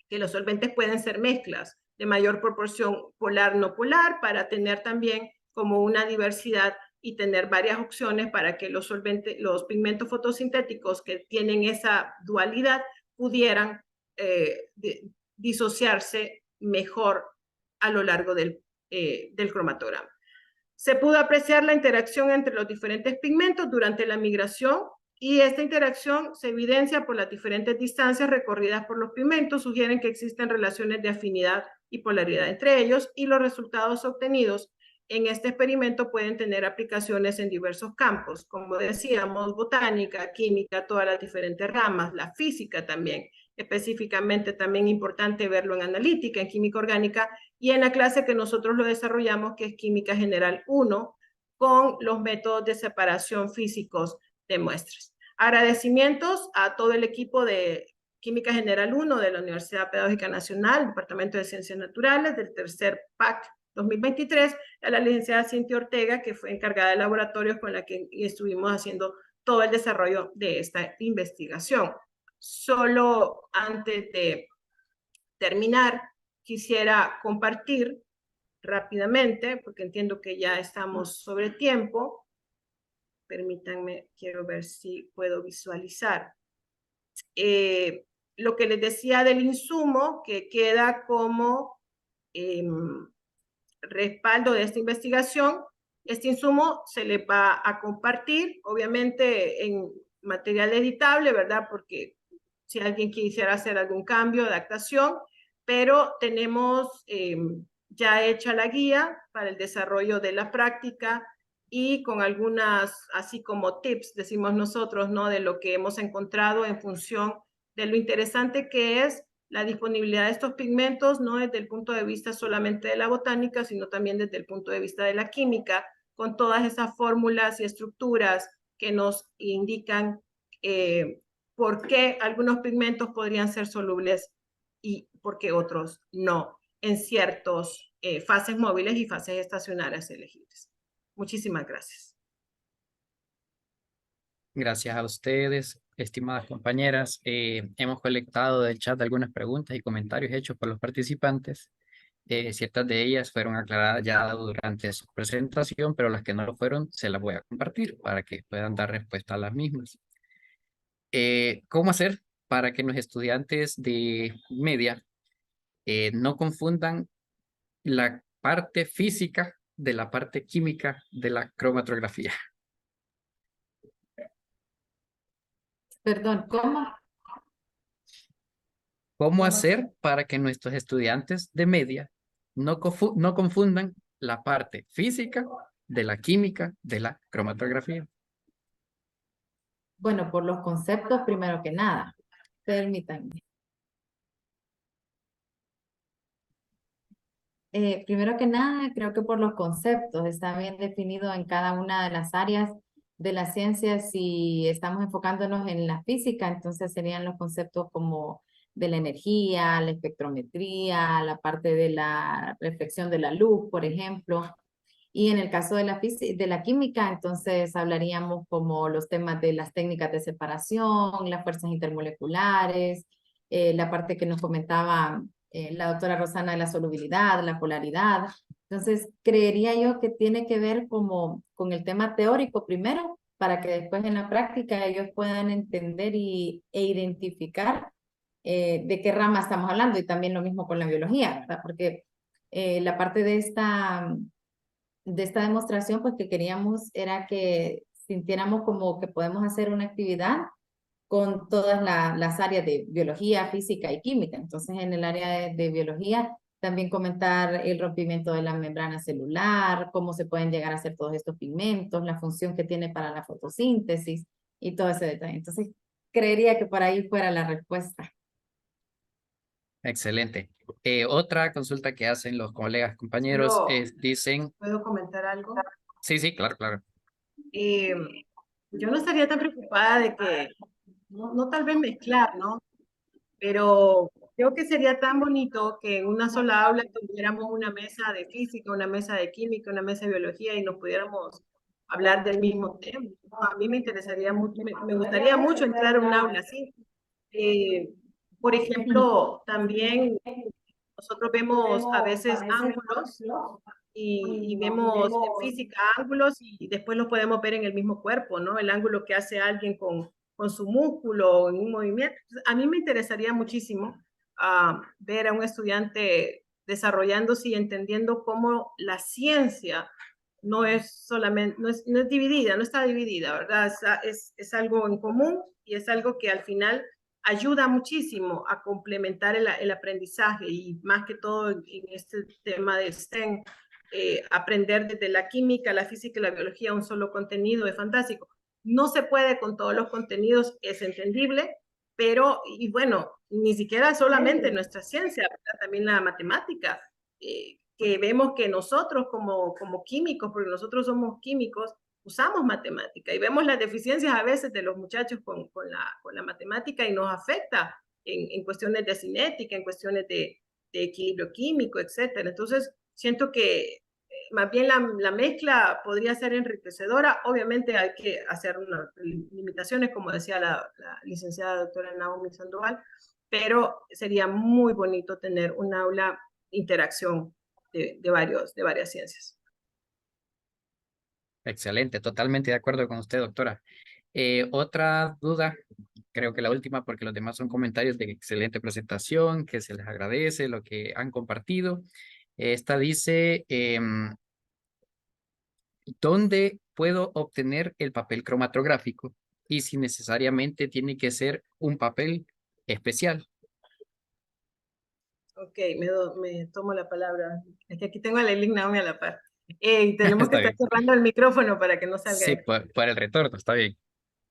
D: que los solventes pueden ser mezclas de mayor proporción polar-no polar para tener también como una diversidad y tener varias opciones para que los pigmentos fotosintéticos que tienen esa dualidad pudieran disociarse mejor a lo largo del cromatograma. Se pudo apreciar la interacción entre los diferentes pigmentos durante la migración y esta interacción se evidencia por las diferentes distancias recorridas por los pigmentos, sugieren que existen relaciones de afinidad y polaridad entre ellos y los resultados obtenidos en este experimento pueden tener aplicaciones en diversos campos, como decíamos, botánica, química, todas las diferentes ramas, la física también, específicamente también importante verlo en analítica, en química orgánica, y en la clase que nosotros lo desarrollamos, que es Química General 1, con los métodos de separación físicos de muestras. Agradecimientos a todo el equipo de Química General 1 de la Universidad Pedagógica Nacional, Departamento de Ciencias Naturales, del tercer PAC 2023, a la licenciada Cintia Ortega, que fue encargada de laboratorios con la que estuvimos haciendo todo el desarrollo de esta investigación. Solo antes de terminar, quisiera compartir rápidamente, porque entiendo que ya estamos sobre tiempo. Permítanme, quiero ver si puedo visualizar. Lo que les decía del insumo, que queda como respaldo de esta investigación. Este insumo se le va a compartir, obviamente en material editable, ¿verdad? Porque si alguien quisiera hacer algún cambio, adaptación, pero tenemos ya hecha la guía para el desarrollo de la práctica y con algunas, así como tips, decimos nosotros, ¿no? De lo que hemos encontrado en función de lo interesante que es la disponibilidad de estos pigmentos, no desde el punto de vista solamente de la botánica, sino también desde el punto de vista de la química, con todas esas fórmulas y estructuras que nos indican por qué algunos pigmentos podrían ser solubles y por qué otros no, en ciertas fases móviles y fases estacionarias elegibles. Muchísimas gracias.
A: Gracias a ustedes, estimadas compañeras. Hemos colectado del chat algunas preguntas y comentarios hechos por los participantes. Ciertas de ellas fueron aclaradas ya durante su presentación, pero las que no lo fueron se las voy a compartir para que puedan dar respuesta a las mismas. ¿Cómo hacer para que los estudiantes de media no confundan la parte física de la parte química de la cromatografía?
B: Perdón, ¿cómo?
A: ¿Cómo hacer para que nuestros estudiantes de media no confundan la parte física de la química de la cromatografía?
B: Bueno, por los conceptos primero que nada. Permítanme. Primero que nada, creo que por los conceptos está bien definido en cada una de las áreas de la ciencia. Si estamos enfocándonos en la física, entonces serían los conceptos como de la energía, la espectrometría, la parte de la reflexión de la luz, por ejemplo. Y en el caso de la química, entonces hablaríamos como los temas de las técnicas de separación, las fuerzas intermoleculares, la parte que nos comentaba la doctora Rosana de la solubilidad, la polaridad. Entonces, creería yo que tiene que ver como con el tema teórico primero, para que después en la práctica ellos puedan entender e identificar de qué rama estamos hablando, y también lo mismo con la biología, ¿verdad? Porque la parte de esta demostración, pues que queríamos era que sintiéramos como que podemos hacer una actividad con todas las áreas de biología, física y química. Entonces, en el área de biología, también comentar el rompimiento de la membrana celular, cómo se pueden llegar a hacer todos estos pigmentos, la función que tiene para la fotosíntesis y todo ese detalle. Entonces, creería que por ahí fuera la respuesta.
A: Excelente. Otra consulta que hacen los colegas, compañeros, dicen...
D: ¿Puedo comentar algo?
A: Sí, sí, claro, claro.
D: Yo no estaría tan preocupada de que, no tal vez mezclar, ¿no? Pero creo que sería tan bonito que en una sola aula tuviéramos una mesa de física, una mesa de química, una mesa de biología y nos pudiéramos hablar del mismo tema. A mí me interesaría mucho, me gustaría mucho entrar a un aula así. Por ejemplo, también nosotros vemos a veces ángulos y vemos en física ángulos y después los podemos ver en el mismo cuerpo, ¿no? El ángulo que hace alguien con su músculo en un movimiento. A mí me interesaría muchísimo ver a un estudiante desarrollándose y entendiendo cómo la ciencia no es solamente, no es dividida, no está dividida, ¿verdad? Es algo en común y es algo que al final ayuda muchísimo a complementar el aprendizaje y más que todo en este tema de STEM, aprender desde la química, la física y la biología un solo contenido es fantástico. No se puede con todos los contenidos, es entendible, pero, y bueno, ni siquiera solamente nuestra ciencia, ¿verdad? También la matemática, que vemos que nosotros como químicos, porque nosotros somos químicos, usamos matemática y vemos las deficiencias a veces de los muchachos con la matemática y nos afecta en cuestiones de cinética, en cuestiones de equilibrio químico, etcétera. Entonces, siento que más bien la mezcla podría ser enriquecedora. Obviamente hay que hacer unas limitaciones, como decía la licenciada doctora Naomi Sandoval, pero sería muy bonito tener un aula interacción de varias ciencias.
A: Excelente, totalmente de acuerdo con usted, doctora. Otra duda, creo que la última, porque los demás son comentarios de excelente presentación, que se les agradece lo que han compartido. Esta dice, ¿dónde puedo obtener el papel cromatográfico? Y si necesariamente tiene que ser un papel especial.
D: Ok, me tomo la palabra. Es que aquí tengo a la Naomi a la par. Tenemos que
A: Está
D: estar
A: bien.
D: cerrando el micrófono para que no salga.
A: Sí, por el retorno, está bien.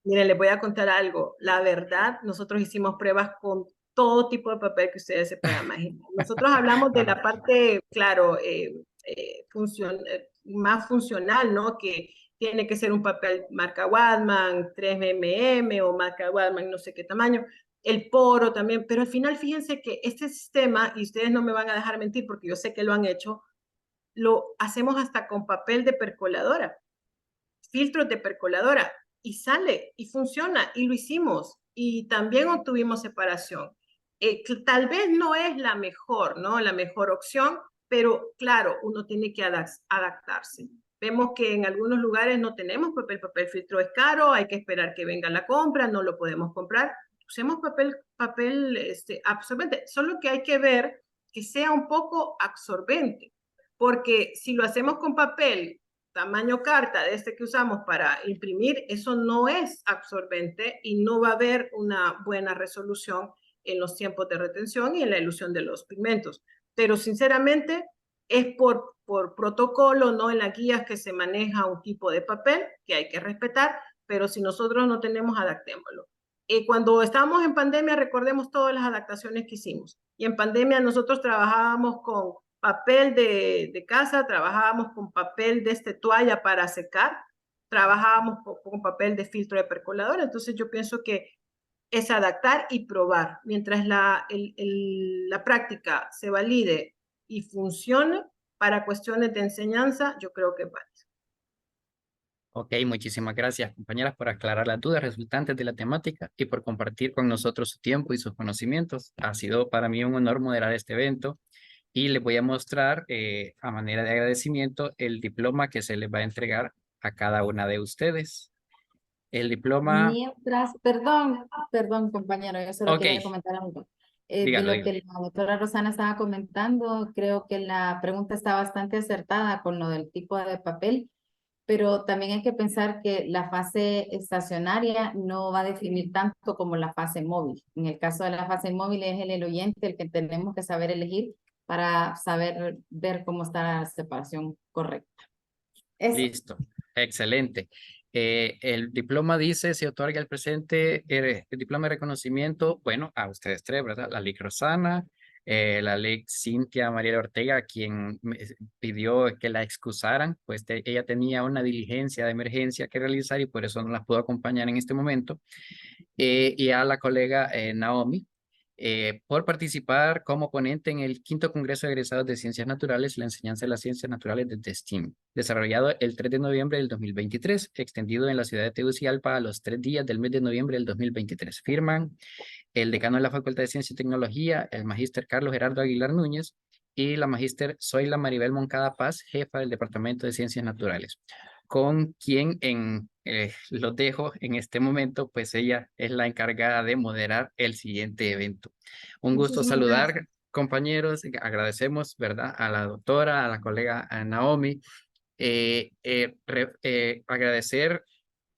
D: Miren, les voy a contar algo. La verdad, nosotros hicimos pruebas con todo tipo de papel que ustedes se puedan imaginar. Nosotros hablamos de la parte, claro, más funcional, ¿no? Que tiene que ser un papel marca Whatman, 3mm o marca Whatman, no sé qué tamaño. El poro también, pero al final fíjense que este sistema, y ustedes no me van a dejar mentir porque yo sé que lo han hecho, lo hacemos hasta con papel de percoladora, filtros de percoladora, y sale, y funciona, y lo hicimos, y también obtuvimos separación. Tal vez no es la mejor, ¿no? La mejor opción, pero claro, uno tiene que adaptarse. Vemos que en algunos lugares no tenemos papel filtro es caro, hay que esperar que venga la compra, no lo podemos comprar. Usemos papel absorbente, solo que hay que ver que sea un poco absorbente, porque si lo hacemos con papel tamaño carta de este que usamos para imprimir, eso no es absorbente y no va a haber una buena resolución en los tiempos de retención y en la ilusión de los pigmentos. Pero sinceramente es por protocolo, no en las guías que se maneja un tipo de papel que hay que respetar, pero si nosotros no tenemos, adaptémoslo. Cuando estábamos en pandemia, recordemos todas las adaptaciones que hicimos. Y en pandemia nosotros trabajábamos con papel de casa, trabajábamos con papel de toalla para secar, trabajábamos con papel de filtro de percolador. Entonces yo pienso que es adaptar y probar. Mientras la práctica se valide y funcione para cuestiones de enseñanza, yo creo que vale.
A: Ok, muchísimas gracias, compañeras, por aclarar las dudas resultantes de la temática y por compartir con nosotros su tiempo y sus conocimientos. Ha sido para mí un honor moderar este evento y les voy a mostrar a manera de agradecimiento el diploma que se les va a entregar a cada una de ustedes. El diploma,
B: Perdón, compañero, yo solo
A: ok,
B: quería comentar algo. De
A: dígalo,
B: lo
A: dígalo.
B: que la doctora Rosana estaba comentando, creo que la pregunta está bastante acertada con lo del tipo de papel, pero también hay que pensar que la fase estacionaria no va a definir tanto como la fase móvil. En el caso de la fase móvil es el oyente el que tenemos que saber elegir para saber ver cómo está la separación correcta. Eso.
A: Listo, excelente. El diploma dice, se otorga el presente, el diploma de reconocimiento, bueno, a ustedes tres, ¿verdad? La Lic Rosana, la Lic Cintia María Ortega, quien me pidió que la excusaran, pues ella tenía una diligencia de emergencia que realizar y por eso no las pudo acompañar en este momento. Y a la colega Naomi, por participar como ponente en el quinto Congreso de Egresados de Ciencias Naturales y la Enseñanza de las Ciencias Naturales desde STEAM, desarrollado el 3 de noviembre del 2023, extendido en la ciudad de Tegucigalpa a los 3 días del mes de noviembre del 2023. Firman el decano de la Facultad de Ciencia y Tecnología, el magíster Carlos Gerardo Aguilar Núñez, y la magíster Zoila Maribel Moncada Paz, jefa del Departamento de Ciencias Naturales, con quien los dejo en este momento, pues ella es la encargada de moderar el siguiente evento. Un gusto
B: Muchísimas gracias.
A: saludar, compañeros, agradecemos, ¿verdad? A la doctora, a la colega Naomi, Agradecer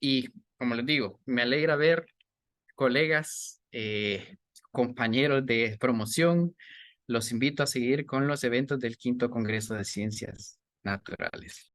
A: y, como les digo, me alegra ver colegas, compañeros de promoción. Los invito a seguir con los eventos del Quinto Congreso de Ciencias Naturales.